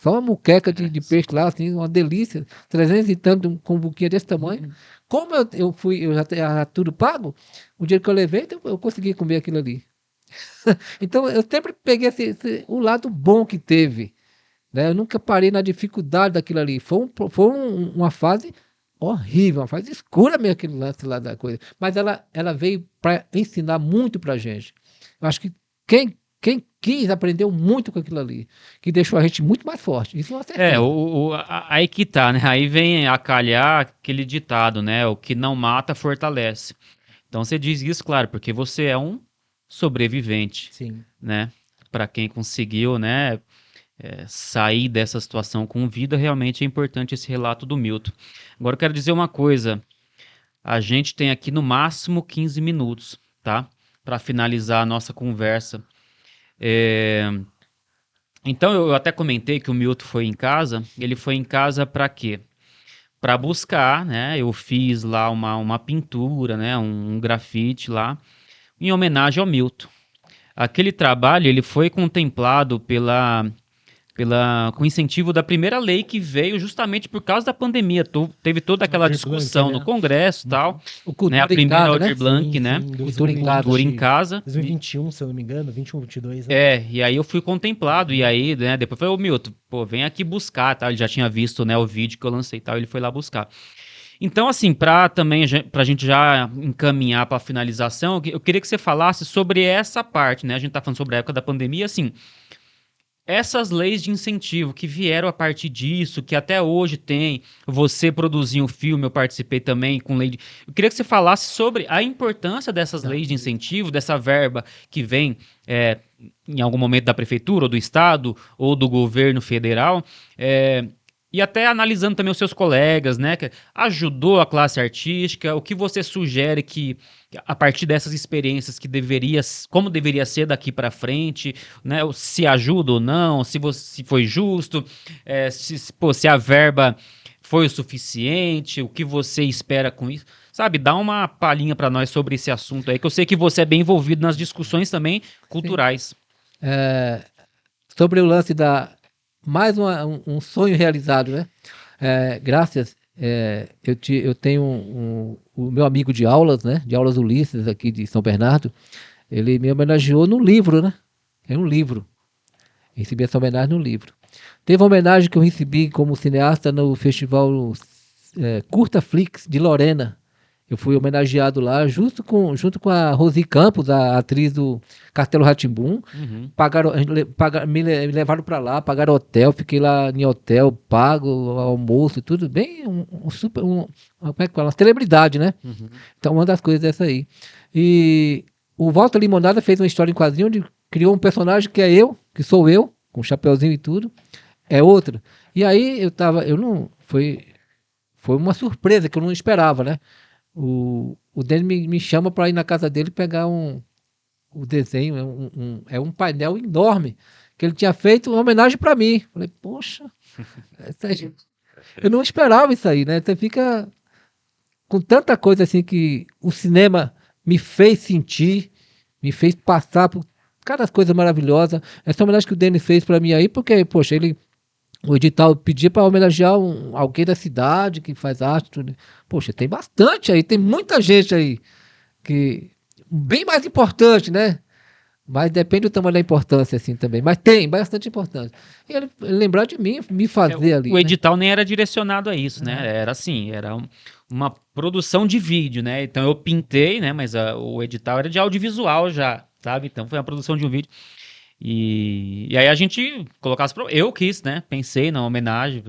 Só uma muqueca de peixe lá, assim, uma delícia. 300 e tanto com um buquinha desse tamanho. Como eu já tinha tudo pago, o dinheiro que eu levei, então eu consegui comer aquilo ali. Então, eu sempre peguei o lado bom que teve. Né? Eu nunca parei na dificuldade daquilo ali. Foi uma fase horrível, uma fase escura mesmo aquele lance lá da coisa. Mas ela veio para ensinar muito pra gente. Eu acho que quem quis aprendeu muito com aquilo ali, que deixou a gente muito mais forte. Isso é uma certeza. Aí que tá, né? Aí vem a calhar aquele ditado, né? O que não mata fortalece. Então você diz isso, claro, porque você é um sobrevivente. Sim. Né? Para quem conseguiu, né? Sair dessa situação com vida, realmente é importante esse relato do Milton. Agora eu quero dizer uma coisa. A gente tem aqui no máximo 15 minutos, tá? Para finalizar a nossa conversa. Então eu até comentei que o Milton foi em casa. Ele foi em casa para quê? Para buscar, né? Eu fiz lá uma pintura, né? Um grafite lá, em homenagem ao Milton. Aquele trabalho ele foi contemplado com incentivo da primeira lei que veio justamente por causa da pandemia. Teve toda aquela Aldir discussão Blanc, né? no Congresso e tal. O cultura Né? A em primeira casa, Aldir né? Blanc, Sim, né? sim, Cultura em casa. Cultura em casa. 2021, se eu não me engano, 21, 22. Né? E aí eu fui contemplado, e aí, né, depois falei, ô Milton, pô, vem aqui buscar, tá? Ele já tinha visto, né, o vídeo que eu lancei e tal, ele foi lá buscar. Então, assim, pra gente já encaminhar pra finalização, eu queria que você falasse sobre essa parte, né? A gente tá falando sobre a época da pandemia, assim, essas leis de incentivo que vieram a partir disso, que até hoje tem, você produziu um filme, eu participei também com lei de... Eu queria que você falasse sobre a importância dessas leis de incentivo, dessa verba que vem em algum momento da prefeitura, ou do estado, ou do governo federal, E até analisando também os seus colegas, né? Que ajudou a classe artística, o que você sugere que, a partir dessas experiências, como deveria ser daqui para frente, né? Se ajuda ou não, se foi justo, se a verba foi o suficiente, o que você espera com isso. Sabe, dá uma palhinha para nós sobre esse assunto aí, que eu sei que você é bem envolvido nas discussões também culturais. Sobre o lance da mais um sonho realizado, né? Graças, eu tenho o meu amigo de aulas, né? De aulas Ulisses aqui de São Bernardo. Ele me homenageou no livro, né? É um livro. Recebi essa homenagem no livro. Teve uma homenagem que eu recebi como cineasta no festival Curta Flix de Lorena. Eu fui homenageado lá junto com a Rosi Campos, a atriz do Castelo Rá-Tim-Bum. Uhum. Me levaram para lá, pagaram hotel, fiquei lá em hotel, pago almoço, tudo bem, como é que fala? Uma celebridade, né? Uhum. Então, uma das coisas dessa aí. E o Walter Limonada fez uma história em quadrinho onde criou um personagem que sou eu, com chapeuzinho e tudo, é outro. E aí foi uma surpresa que eu não esperava, né? O Denis me chama para ir na casa dele pegar o desenho, é um painel enorme que ele tinha feito uma homenagem para mim. Falei, poxa, eu não esperava isso aí, né? Você fica com tanta coisa assim que o cinema me fez sentir, me fez passar por cada coisa maravilhosa. Essa homenagem que o Denis fez para mim aí, porque, poxa, o edital pedia para homenagear alguém da cidade que faz arte. Tudo. Poxa, tem bastante aí, tem muita gente aí que bem mais importante, né? Mas depende do tamanho da importância, assim, também. Mas tem bastante importância. E ele lembrar de mim, me fazer ali. O edital nem era direcionado a isso, né? Era assim, uma produção de vídeo, né? Então eu pintei, né? Mas o edital era de audiovisual já, sabe? Então foi a produção de um vídeo. E aí a gente colocasse. Eu quis, né? Pensei na homenagem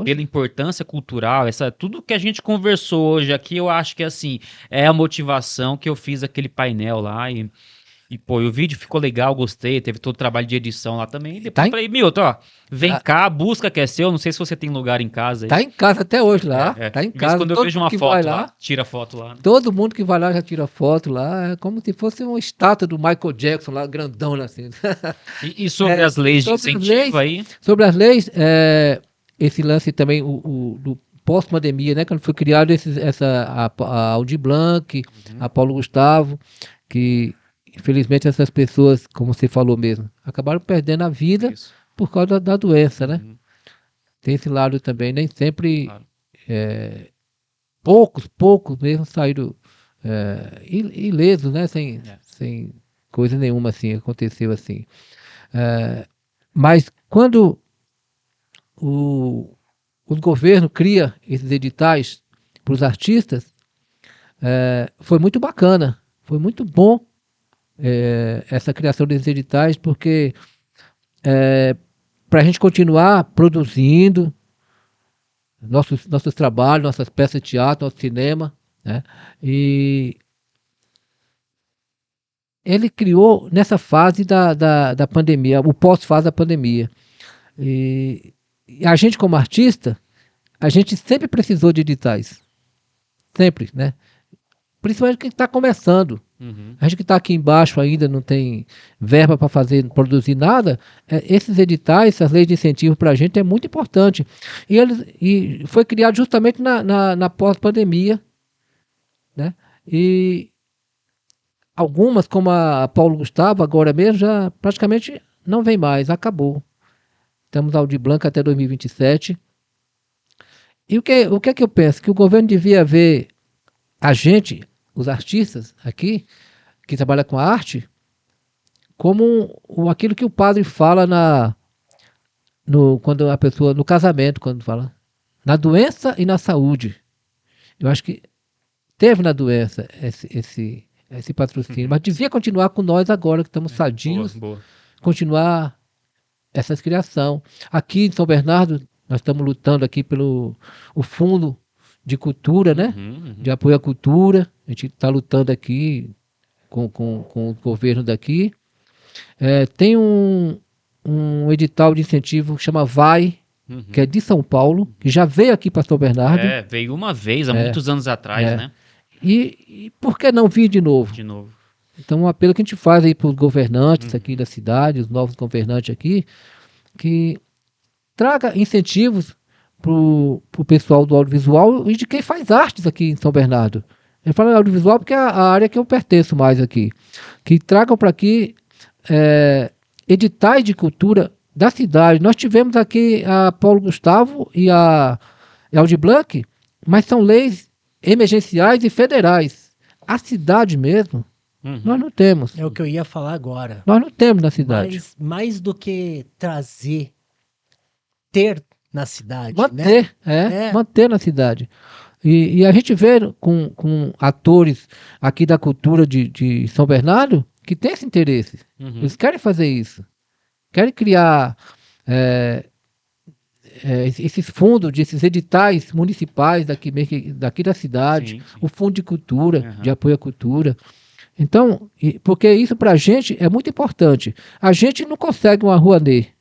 pela importância cultural, tudo que a gente conversou hoje aqui, eu acho que assim, é a motivação que eu fiz aquele painel lá e pô, o vídeo ficou legal, gostei, teve todo o trabalho de edição lá também. E depois eu falei, Milton, ó, vem cá, busca que é seu, não sei se você tem lugar em casa aí. Tá em casa até hoje lá, tá em casa. Quando eu vejo uma foto lá, tira foto lá. Né? Todo mundo que vai lá já tira foto lá, é como se fosse uma estátua do Michael Jackson lá, grandão assim. E sobre as leis de incentivo aí? Sobre as leis, esse lance também, do pós-pandemia, né, quando foi criado a Aldir Blanc, a Paulo Gustavo, que infelizmente essas pessoas, como você falou mesmo, acabaram perdendo a vida por causa da doença, né? Tem esse lado também, nem sempre claro. Poucos mesmo saíram ilesos, né? Sem coisa nenhuma assim, aconteceu assim. Mas quando o governo cria esses editais para os artistas, foi muito bacana, foi muito bom essa criação desses editais, porque para a gente continuar produzindo nossos trabalhos, nossas peças de teatro, nosso cinema, né? E ele criou nessa fase da pandemia, o pós-fase da pandemia. E a gente, como artista, a gente sempre precisou de editais. Sempre, né? Principalmente quem está começando. A gente que está aqui embaixo ainda não tem verba para produzir nada, esses editais, essas leis de incentivo para a gente é muito importante. E foi criado justamente na pós-pandemia, né? E algumas, como a Paulo Gustavo, agora mesmo, já praticamente não vem mais, acabou. Estamos ao de Blanca até 2027. E o que é que eu penso? Que o governo devia ver a gente, os artistas aqui, que trabalham com a arte, como aquilo que o padre fala quando a pessoa, no casamento, quando fala, na doença e na saúde. Eu acho que teve na doença esse patrocínio, mas devia continuar com nós agora, que estamos sadios, boa. Continuar essa criação. Aqui em São Bernardo, nós estamos lutando aqui pelo o fundo de cultura, né? De apoio à cultura. A gente está lutando aqui com o governo daqui. Tem um edital de incentivo que chama Vai, que é de São Paulo, que já veio aqui para São Bernardo. Veio uma vez, há muitos anos atrás, né? E por que não vir de novo? De novo. Então, um apelo que a gente faz aí para os governantes aqui da cidade, os novos governantes aqui, que traga incentivos para o pessoal do audiovisual e de quem faz artes aqui em São Bernardo. Eu falo audiovisual porque é a área que eu pertenço mais aqui. Que tragam para aqui editais de cultura da cidade. Nós tivemos aqui a Paulo Gustavo e a Aldir Blanc, mas são leis emergenciais e federais. A cidade mesmo, nós não temos. É o que eu ia falar agora. Nós não temos na cidade. Mas mais do que trazer, ter na cidade, Manter, né? manter na cidade. E a gente vê com atores aqui da cultura de São Bernardo que tem esse interesse. Eles querem fazer isso. Querem criar esses fundos, esses editais municipais daqui da cidade, Sim. o Fundo de Cultura, de apoio à cultura. Então, porque isso para a gente é muito importante. A gente não consegue uma Rouanet.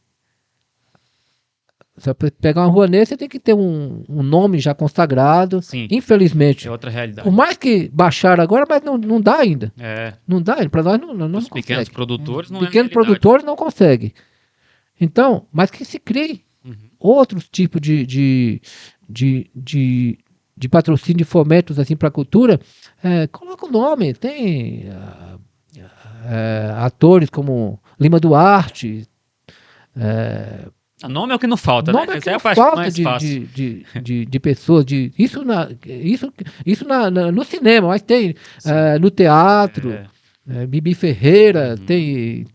Para pegar uma Rouanet, você tem que ter um nome já consagrado. Sim. Infelizmente. É outra realidade. Por mais que baixaram agora, mas não dá ainda. Não dá ainda. Para nós não Os pequenos consegue. produtores não Pequenos é realidade. produtores não conseguem. Então, mas que se crie outros tipos de patrocínio, de fomentos assim, para a cultura. Coloca o nome. Tem atores como Lima Duarte. O nome é o que não falta, Nome né? é Essa que é não a parte falta mais fácil. de pessoas. Isso no cinema, mas tem no teatro. Bibi Ferreira, tem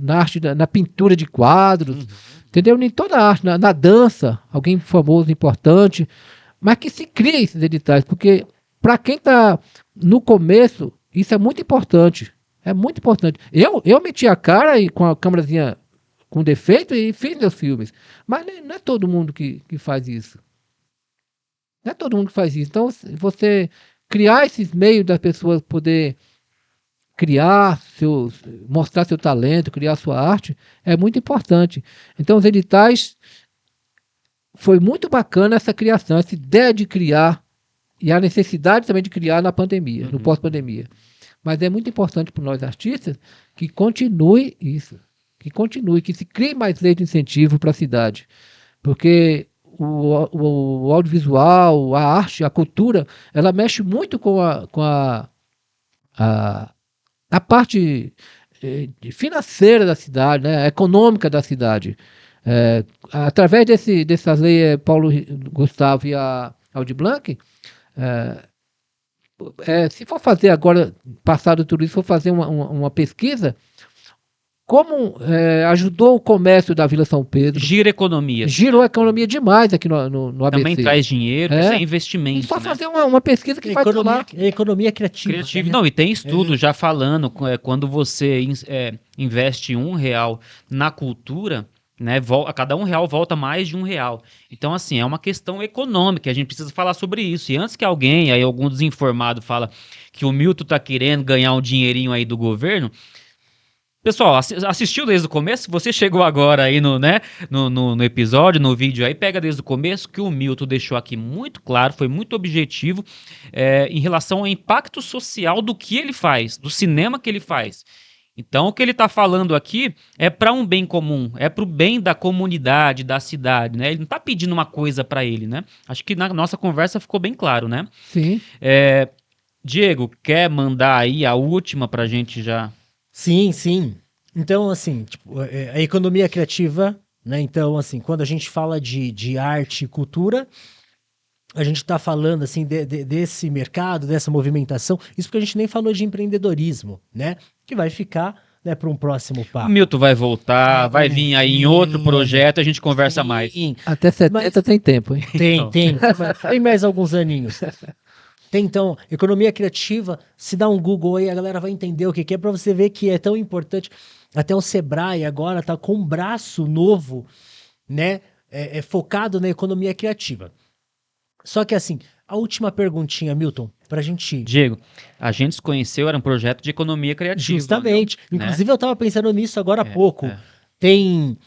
na arte, na pintura de quadros, entendeu? Em toda a arte, na dança, alguém famoso, importante, mas que se crie esses editais, porque para quem está no começo, isso é muito importante. É muito importante. Eu meti a cara e com a câmerazinha com defeito e fiz meus filmes, mas não é todo mundo que faz isso. Não é todo mundo que faz isso. Então, você criar esses meios das pessoas poder mostrar seu talento, criar sua arte, é muito importante. Então, os editais, foi muito bacana essa criação, essa ideia de criar, e a necessidade também de criar na pandemia, no pós-pandemia. Mas é muito importante para nós artistas que continue isso, que se crie mais leis de incentivo para a cidade. Porque o audiovisual, a arte, a cultura, ela mexe muito com a parte financeira da cidade, né, econômica da cidade. Através dessas leis, Paulo Gustavo e a Aldir Blanc, se for fazer agora, passado tudo isso, for fazer uma pesquisa, como ajudou o comércio da Vila São Pedro. Gira economia. Girou a economia demais aqui no ABC. Também traz dinheiro, isso é investimento. E só né? fazer uma pesquisa que vai tomar. Economia criativa. Criativo. Não, e tem estudo já falando, quando você investe R$1 na cultura, né, a cada R$1 volta mais de R$1. Então, assim, é uma questão econômica, a gente precisa falar sobre isso. E antes que algum desinformado fala que o Milton tá querendo ganhar um dinheirinho aí do governo, pessoal, assistiu desde o começo? Se você chegou agora aí no episódio, no vídeo aí, pega desde o começo, que o Milton deixou aqui muito claro, foi muito objetivo em relação ao impacto social do que ele faz, do cinema que ele faz. Então, o que ele está falando aqui é para um bem comum, é para o bem da comunidade, da cidade, né? Ele não está pedindo uma coisa para ele, né? Acho que na nossa conversa ficou bem claro, né? Sim. Diego, quer mandar aí a última para a gente já... Sim, sim. Então, assim, tipo, a economia criativa, né? Então, assim, quando a gente fala de arte e cultura, a gente está falando, assim, desse mercado, dessa movimentação, isso porque a gente nem falou de empreendedorismo, né? Que vai ficar, né, para um próximo papo. O Milton vai voltar, vai vir aí em outro projeto, a gente conversa mais. Até 70 tem tempo, hein? Tem mais alguns aninhos. Tem, então, economia criativa, se dá um Google aí, a galera vai entender o que é, para você ver que é tão importante. Até o Sebrae agora tá com um braço novo, né, focado na economia criativa. Só que assim, a última perguntinha, Milton, pra gente... Diego, a gente se conheceu, era um projeto de economia criativa. Justamente. Né? Inclusive eu tava pensando nisso agora há pouco. Tem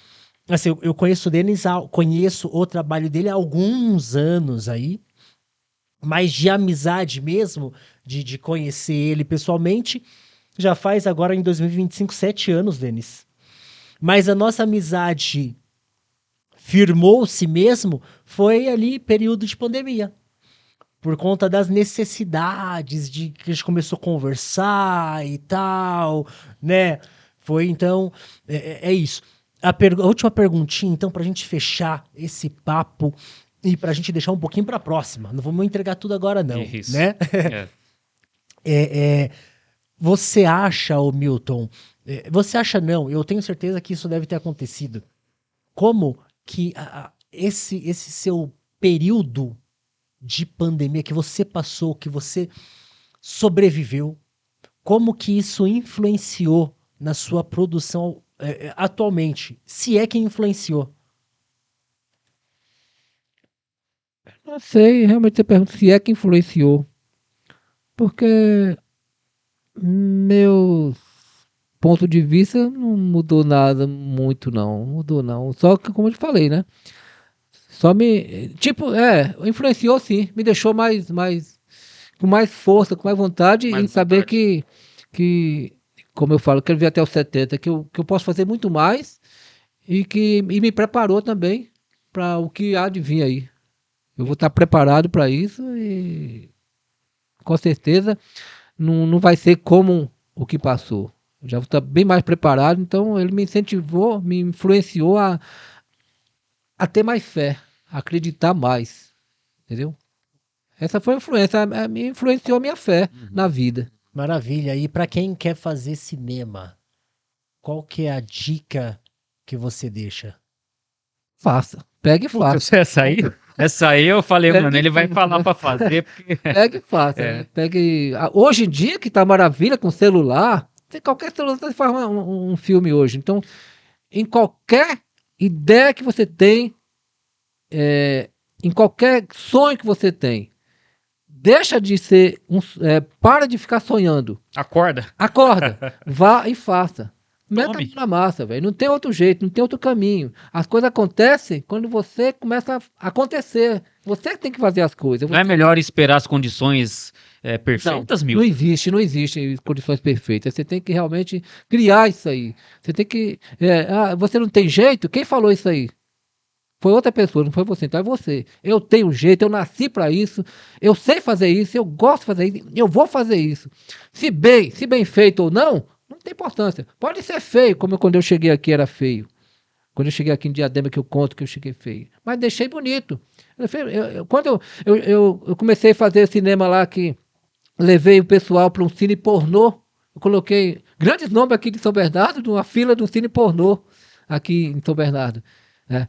Assim, eu conheço o Denis, conheço o trabalho dele há alguns anos aí, mas de amizade mesmo, de conhecer ele pessoalmente, já faz agora em 2025 7 anos, Denis. Mas a nossa amizade firmou-se mesmo foi ali período de pandemia. Por conta das necessidades de que a gente começou a conversar e tal, né? Foi então, é isso. A última perguntinha, então, pra gente fechar esse papo e pra gente deixar um pouquinho pra próxima. Não vamos entregar tudo agora, não, Isso. né? Você acha, ô Milton, você acha não, eu tenho certeza que isso deve ter acontecido. Como que esse seu período de pandemia que você passou, que você sobreviveu, como que isso influenciou na sua produção atualmente? Se é que influenciou. Não sei, realmente você pergunta se é que influenciou. Porque meu ponto de vista não mudou nada muito, não. Mudou, não. Só que, como eu te falei, né? Só me. Tipo, influenciou sim. Me deixou com mais força, com mais vontade Mais em saber vontade. que, como eu falo, quero vir até os 70, que eu posso fazer muito mais e me preparou também para o que há de vir aí. Eu vou estar preparado para isso e com certeza não vai ser como o que passou. Eu já vou estar bem mais preparado, então ele me incentivou, me influenciou a ter mais fé, a acreditar mais, entendeu? Essa foi a influência, me influenciou a minha fé na vida. Maravilha. E para quem quer fazer cinema, qual que é a dica que você deixa? Faça, pegue e faça. Essa aí eu falei, Pegue mano, e ele vai faça. falar pra fazer, porque... Pegue e faça, É. né? Hoje em dia, que tá maravilha com celular, qualquer celular você faz um filme hoje. Então, em qualquer ideia que você tem, em qualquer sonho que você tem, deixa de ser para de ficar sonhando. Acorda. Acorda, vá e faça. Meta Tome. na massa, velho. Não tem outro jeito, não tem outro caminho. As coisas acontecem quando você começa a acontecer. Você tem que fazer as coisas. Não é melhor esperar as condições perfeitas, Não Milton? não existe condições perfeitas. Você tem que realmente criar isso aí. Você tem que. Você não tem jeito? Quem falou isso aí? Foi outra pessoa, não foi você. Então é você. Eu tenho jeito, eu nasci para isso. Eu sei fazer isso, eu gosto de fazer isso, eu vou fazer isso. Se bem feito ou não tem importância. Pode ser feio, como quando eu cheguei aqui era feio. Quando eu cheguei aqui em Diadema, que eu conto que eu cheguei feio. Mas deixei bonito. Quando eu comecei a fazer cinema lá, que levei o pessoal para um cine pornô, eu coloquei grandes nomes aqui de São Bernardo, numa fila de um cine pornô aqui em São Bernardo. Né?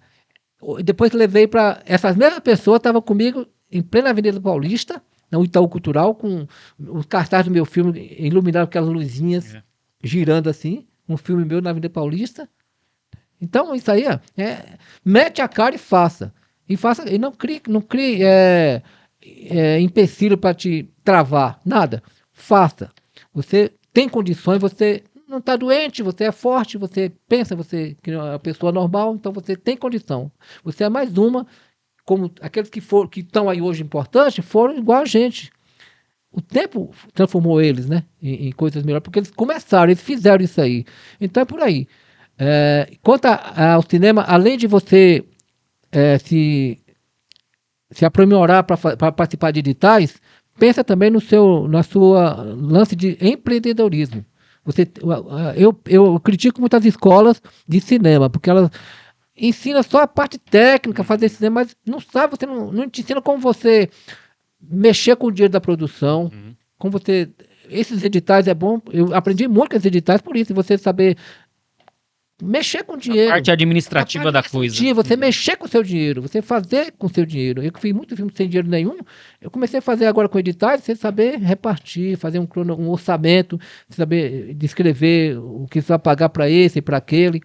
Depois levei para... Essas mesmas pessoas estavam comigo em plena Avenida Paulista, no Itaú Cultural, com os cartazes do meu filme iluminados com aquelas luzinhas girando assim, um filme meu na Avenida Paulista. Então, isso aí mete a cara e faça. E não crie empecilho para te travar. Nada. Faça. Você tem condições, você não está doente, você é forte, você pensa, você é uma pessoa normal, então você tem condição. Você é mais uma, como aqueles que estão aí hoje importantes, foram igual a gente. O tempo transformou eles, né, em coisas melhores, porque eles começaram, eles fizeram isso aí. Então é por aí. Quanto ao cinema, além de você se aprimorar para participar de editais, pensa também na sua lance de empreendedorismo. Eu critico muitas escolas de cinema, porque elas ensinam só a parte técnica, fazer cinema, mas não sabe, você não te ensina como você mexer com o dinheiro da produção, como você... Esses editais é bom, eu aprendi muito com esses editais por isso, você saber mexer com o dinheiro. A parte administrativa da coisa. Você mexer com o seu dinheiro, você fazer com o seu dinheiro. Eu que fiz muito filme sem dinheiro nenhum, eu comecei a fazer agora com editais, você saber repartir, fazer um orçamento, saber descrever o que você vai pagar para esse e para aquele.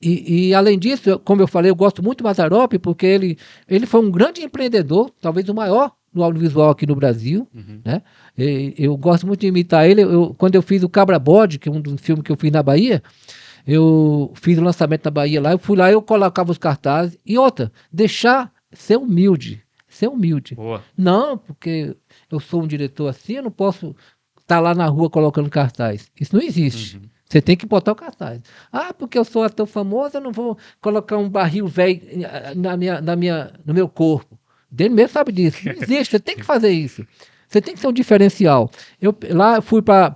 E além disso, como eu falei, eu gosto muito do Mazzaropi, porque ele foi um grande empreendedor, talvez o maior no audiovisual aqui no Brasil. Né? Eu gosto muito de imitar ele. Quando eu fiz o Cabra Bode, que é um dos filmes que eu fiz na Bahia, Eu fiz o lançamento na Bahia lá, eu fui lá, eu colocava os cartazes. E outra, deixar ser humilde. Ser humilde. Boa. Não, porque eu sou um diretor assim, eu não posso estar lá na rua colocando cartaz. Isso não existe. Você tem que botar o cartaz. Ah, porque eu sou ator famoso, eu não vou colocar um barril velho no meu corpo. Ele mesmo sabe disso. Não existe, você tem que fazer isso. Você tem que ser um diferencial. Eu lá fui para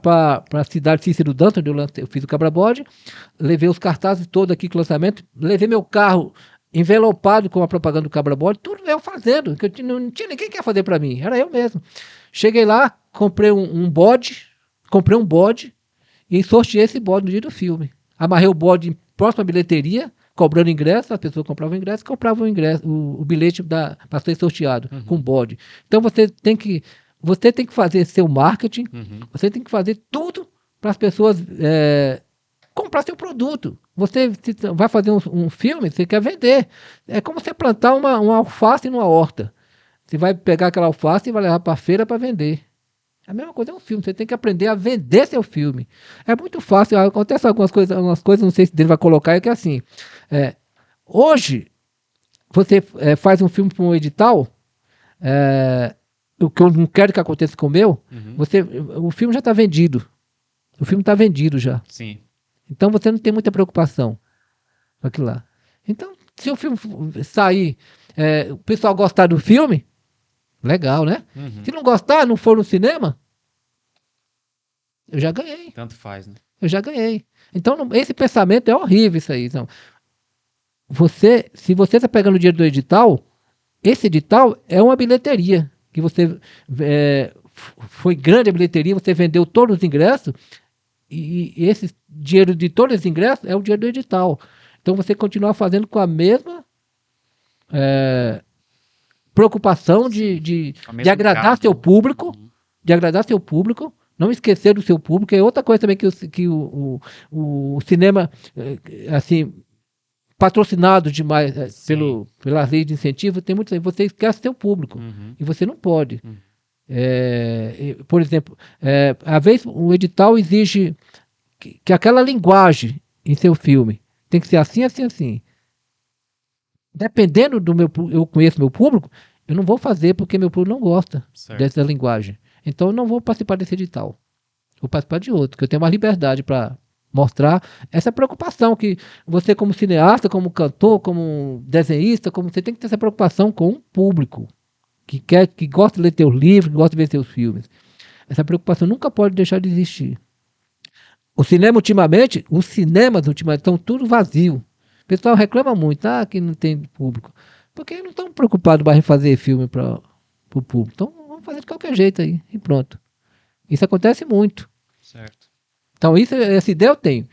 a cidade de Cícero Dantas, onde eu fiz o Cabra-Bode, levei os cartazes todos aqui com o lançamento, levei meu carro envelopado com a propaganda do Cabra-Bode, tudo eu fazendo, que não tinha ninguém que ia fazer para mim, era eu mesmo. Cheguei lá, comprei um bode, e sorteei esse bode no dia do filme. Amarrei o bode próximo à bilheteria, cobrando ingresso, as pessoas compravam o ingresso, o bilhete para ser sorteado com bode. Então você tem que fazer seu marketing, você tem que fazer tudo para as pessoas comprar seu produto. Você vai fazer um filme, você quer vender. É como você plantar uma alface numa horta. Você vai pegar aquela alface e vai levar para a feira para vender. A mesma coisa é um filme, você tem que aprender a vender seu filme. É muito fácil, acontece algumas coisas, não sei se ele vai colocar, é que assim, hoje, você faz um filme para um edital, o que eu não quero que aconteça com o meu, o filme já está vendido. O filme está vendido já. Sim. Então você não tem muita preocupação com aquilo lá. Então, se o filme sair, o pessoal gostar do filme, legal, né? Se não gostar, não for no cinema, eu já ganhei. Tanto faz, né? Eu já ganhei. Então, esse pensamento é horrível, isso aí. Então, se você está pegando o dinheiro do edital, esse edital é uma bilheteria. Que você foi grande a bilheteria, você vendeu todos os ingressos, e esse dinheiro de todos os ingressos é o dinheiro do edital. Então, você continua fazendo com a mesma preocupação de agradar seu público, não esquecer do seu público. É outra coisa também que o cinema, assim, patrocinado demais pela lei de incentivo, tem muito. Você esquece seu público e você não pode. Por exemplo, às vezes o edital exige que aquela linguagem em seu filme tem que ser assim, assim, assim. Dependendo do eu conheço meu público, eu não vou fazer porque meu público não gosta dessa linguagem. Então eu não vou participar desse edital. Vou participar de outro, que eu tenho mais liberdade para mostrar essa preocupação que você, como cineasta, como cantor, como desenhista, você tem que ter essa preocupação com o público que gosta de ler teus livros, que gosta de ver seus filmes. Essa preocupação nunca pode deixar de existir. Os cinemas ultimamente estão tudo vazio. O pessoal reclama muito, que não tem público. Porque não estão preocupados mais em fazer filme para o público. Então vamos fazer de qualquer jeito aí e pronto. Isso acontece muito. Certo. Então essa ideia eu tenho.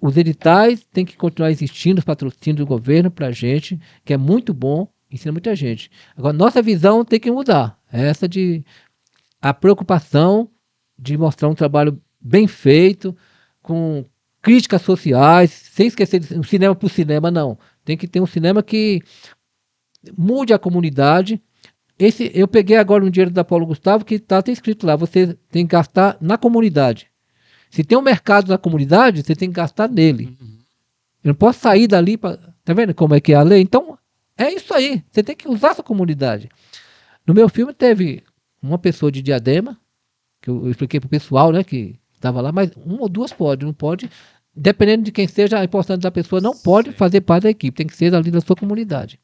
Os editais têm que continuar existindo, os patrocínios do governo para a gente, que é muito bom, ensina muita gente. Agora, nossa visão tem que mudar. Essa a preocupação de mostrar um trabalho bem feito, com críticas sociais, sem esquecer o cinema por cinema, não. Tem que ter um cinema que mude a comunidade. Eu peguei agora um dinheiro da Paulo Gustavo que está escrito lá, você tem que gastar na comunidade. Se tem um mercado na comunidade, você tem que gastar nele. Eu não posso sair dali para... Tá vendo como é que é a lei? Então, é isso aí. Você tem que usar a sua comunidade. No meu filme teve uma pessoa de Diadema, que eu expliquei pro pessoal, né, que estava lá, mas uma ou duas não pode, dependendo de quem seja, a importância da pessoa não pode fazer parte da equipe, tem que ser ali da sua comunidade.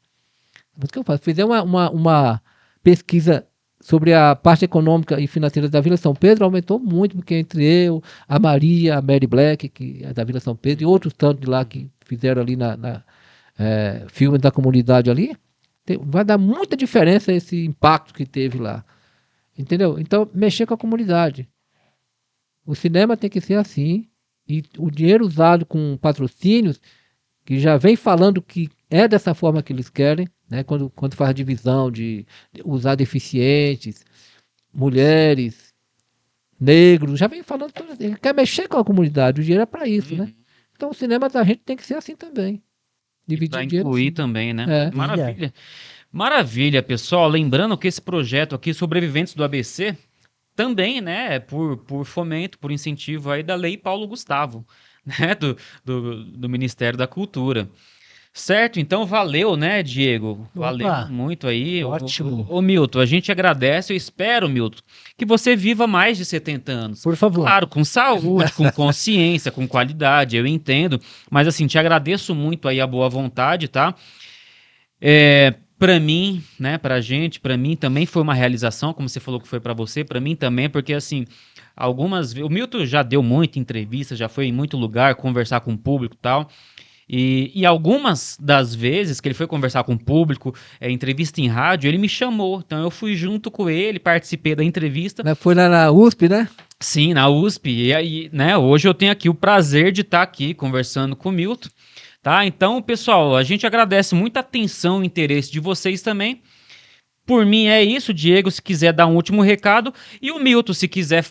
É isso que eu faço. Fizer uma pesquisa sobre a parte econômica e financeira da Vila São Pedro, aumentou muito, porque entre eu, a Maria, a Mary Black, que é da Vila São Pedro, e outros tantos de lá que fizeram ali na filme da comunidade ali, vai dar muita diferença esse impacto que teve lá. Entendeu? Então, mexer com a comunidade. O cinema tem que ser assim, e o dinheiro usado com patrocínios, que já vem falando que é dessa forma que eles querem, né? Quando faz a divisão de usar deficientes, mulheres, negros, já vem falando que ele quer mexer com a comunidade, o dinheiro é para isso, né? Então o cinema da gente tem que ser assim também. Para incluir também, né? É. Maravilha. Maravilha, pessoal. Lembrando que esse projeto aqui, Sobreviventes do ABC, também, né, por fomento, por incentivo aí da Lei Paulo Gustavo, né, do Ministério da Cultura. Certo? Então valeu, né, Diego? Valeu Opa, muito aí. ótimo. Ô, Milton, a gente agradece. Eu espero, Milton, que você viva mais de 70 anos. Por favor. Claro, com saúde, com consciência, com qualidade, eu entendo. Mas assim, te agradeço muito aí a boa vontade, tá? Para mim, né, pra gente, pra mim também foi uma realização, como você falou que foi pra você, pra mim também, porque assim, algumas vezes, o Milton já deu muita entrevista, já foi em muito lugar conversar com o público e tal, e algumas das vezes que ele foi conversar com o público, entrevista em rádio, ele me chamou, então eu fui junto com ele, participei da entrevista. Mas foi lá na USP, né? Sim, na USP, e aí, né, hoje eu tenho aqui o prazer de estar aqui conversando com o Milton. Tá? Então, pessoal, a gente agradece muita atenção e interesse de vocês também. Por mim é isso, Diego, se quiser dar um último recado. E o Milton, se quiser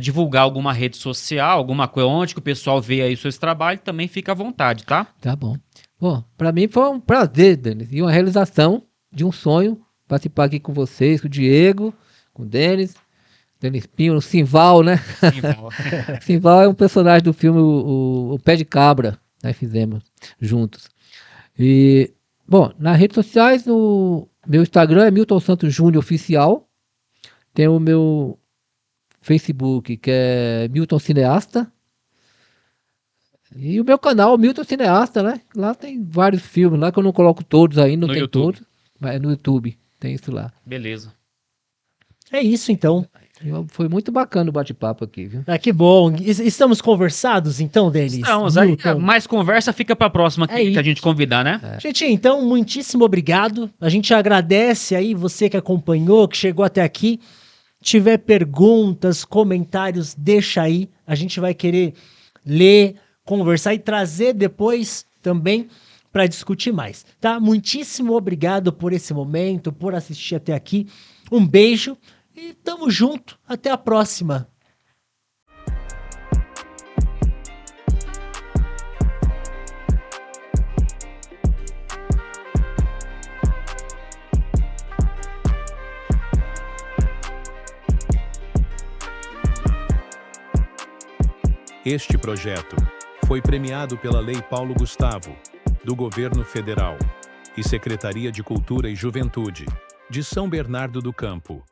divulgar alguma rede social, alguma coisa onde que o pessoal vê aí seus trabalhos, também fica à vontade, tá? Tá bom. Bom, para mim foi um prazer, Denis, e uma realização de um sonho participar aqui com vocês, com o Diego, com o Denis Pinho, o Simval, né? Simval é um personagem do filme o Pé de Cabra, nós fizemos juntos. E, bom, nas redes sociais, no meu Instagram é Milton Santos Júnior Oficial. Tem o meu Facebook, que é Milton Cineasta. E o meu canal, Milton Cineasta, né? Lá tem vários filmes, lá que eu não coloco todos ainda, não No tem YouTube. todos. Mas é no YouTube, tem isso lá. Beleza. É isso, então. Foi muito bacana o bate-papo aqui, viu? Ah, que bom. Estamos conversados, então, Denis? Estamos, aí, Milton. mais conversa fica pra próxima É que isso. a gente convidar, né? Gente, então, muitíssimo obrigado. A gente agradece aí você que acompanhou, que chegou até aqui. Tiver perguntas, comentários, deixa aí. A gente vai querer ler, conversar e trazer depois também para discutir mais, tá? Muitíssimo obrigado por esse momento, por assistir até aqui. Um beijo e tamo junto. Até a próxima. Este projeto foi premiado pela Lei Paulo Gustavo, do Governo Federal, e Secretaria de Cultura e Juventude, de São Bernardo do Campo.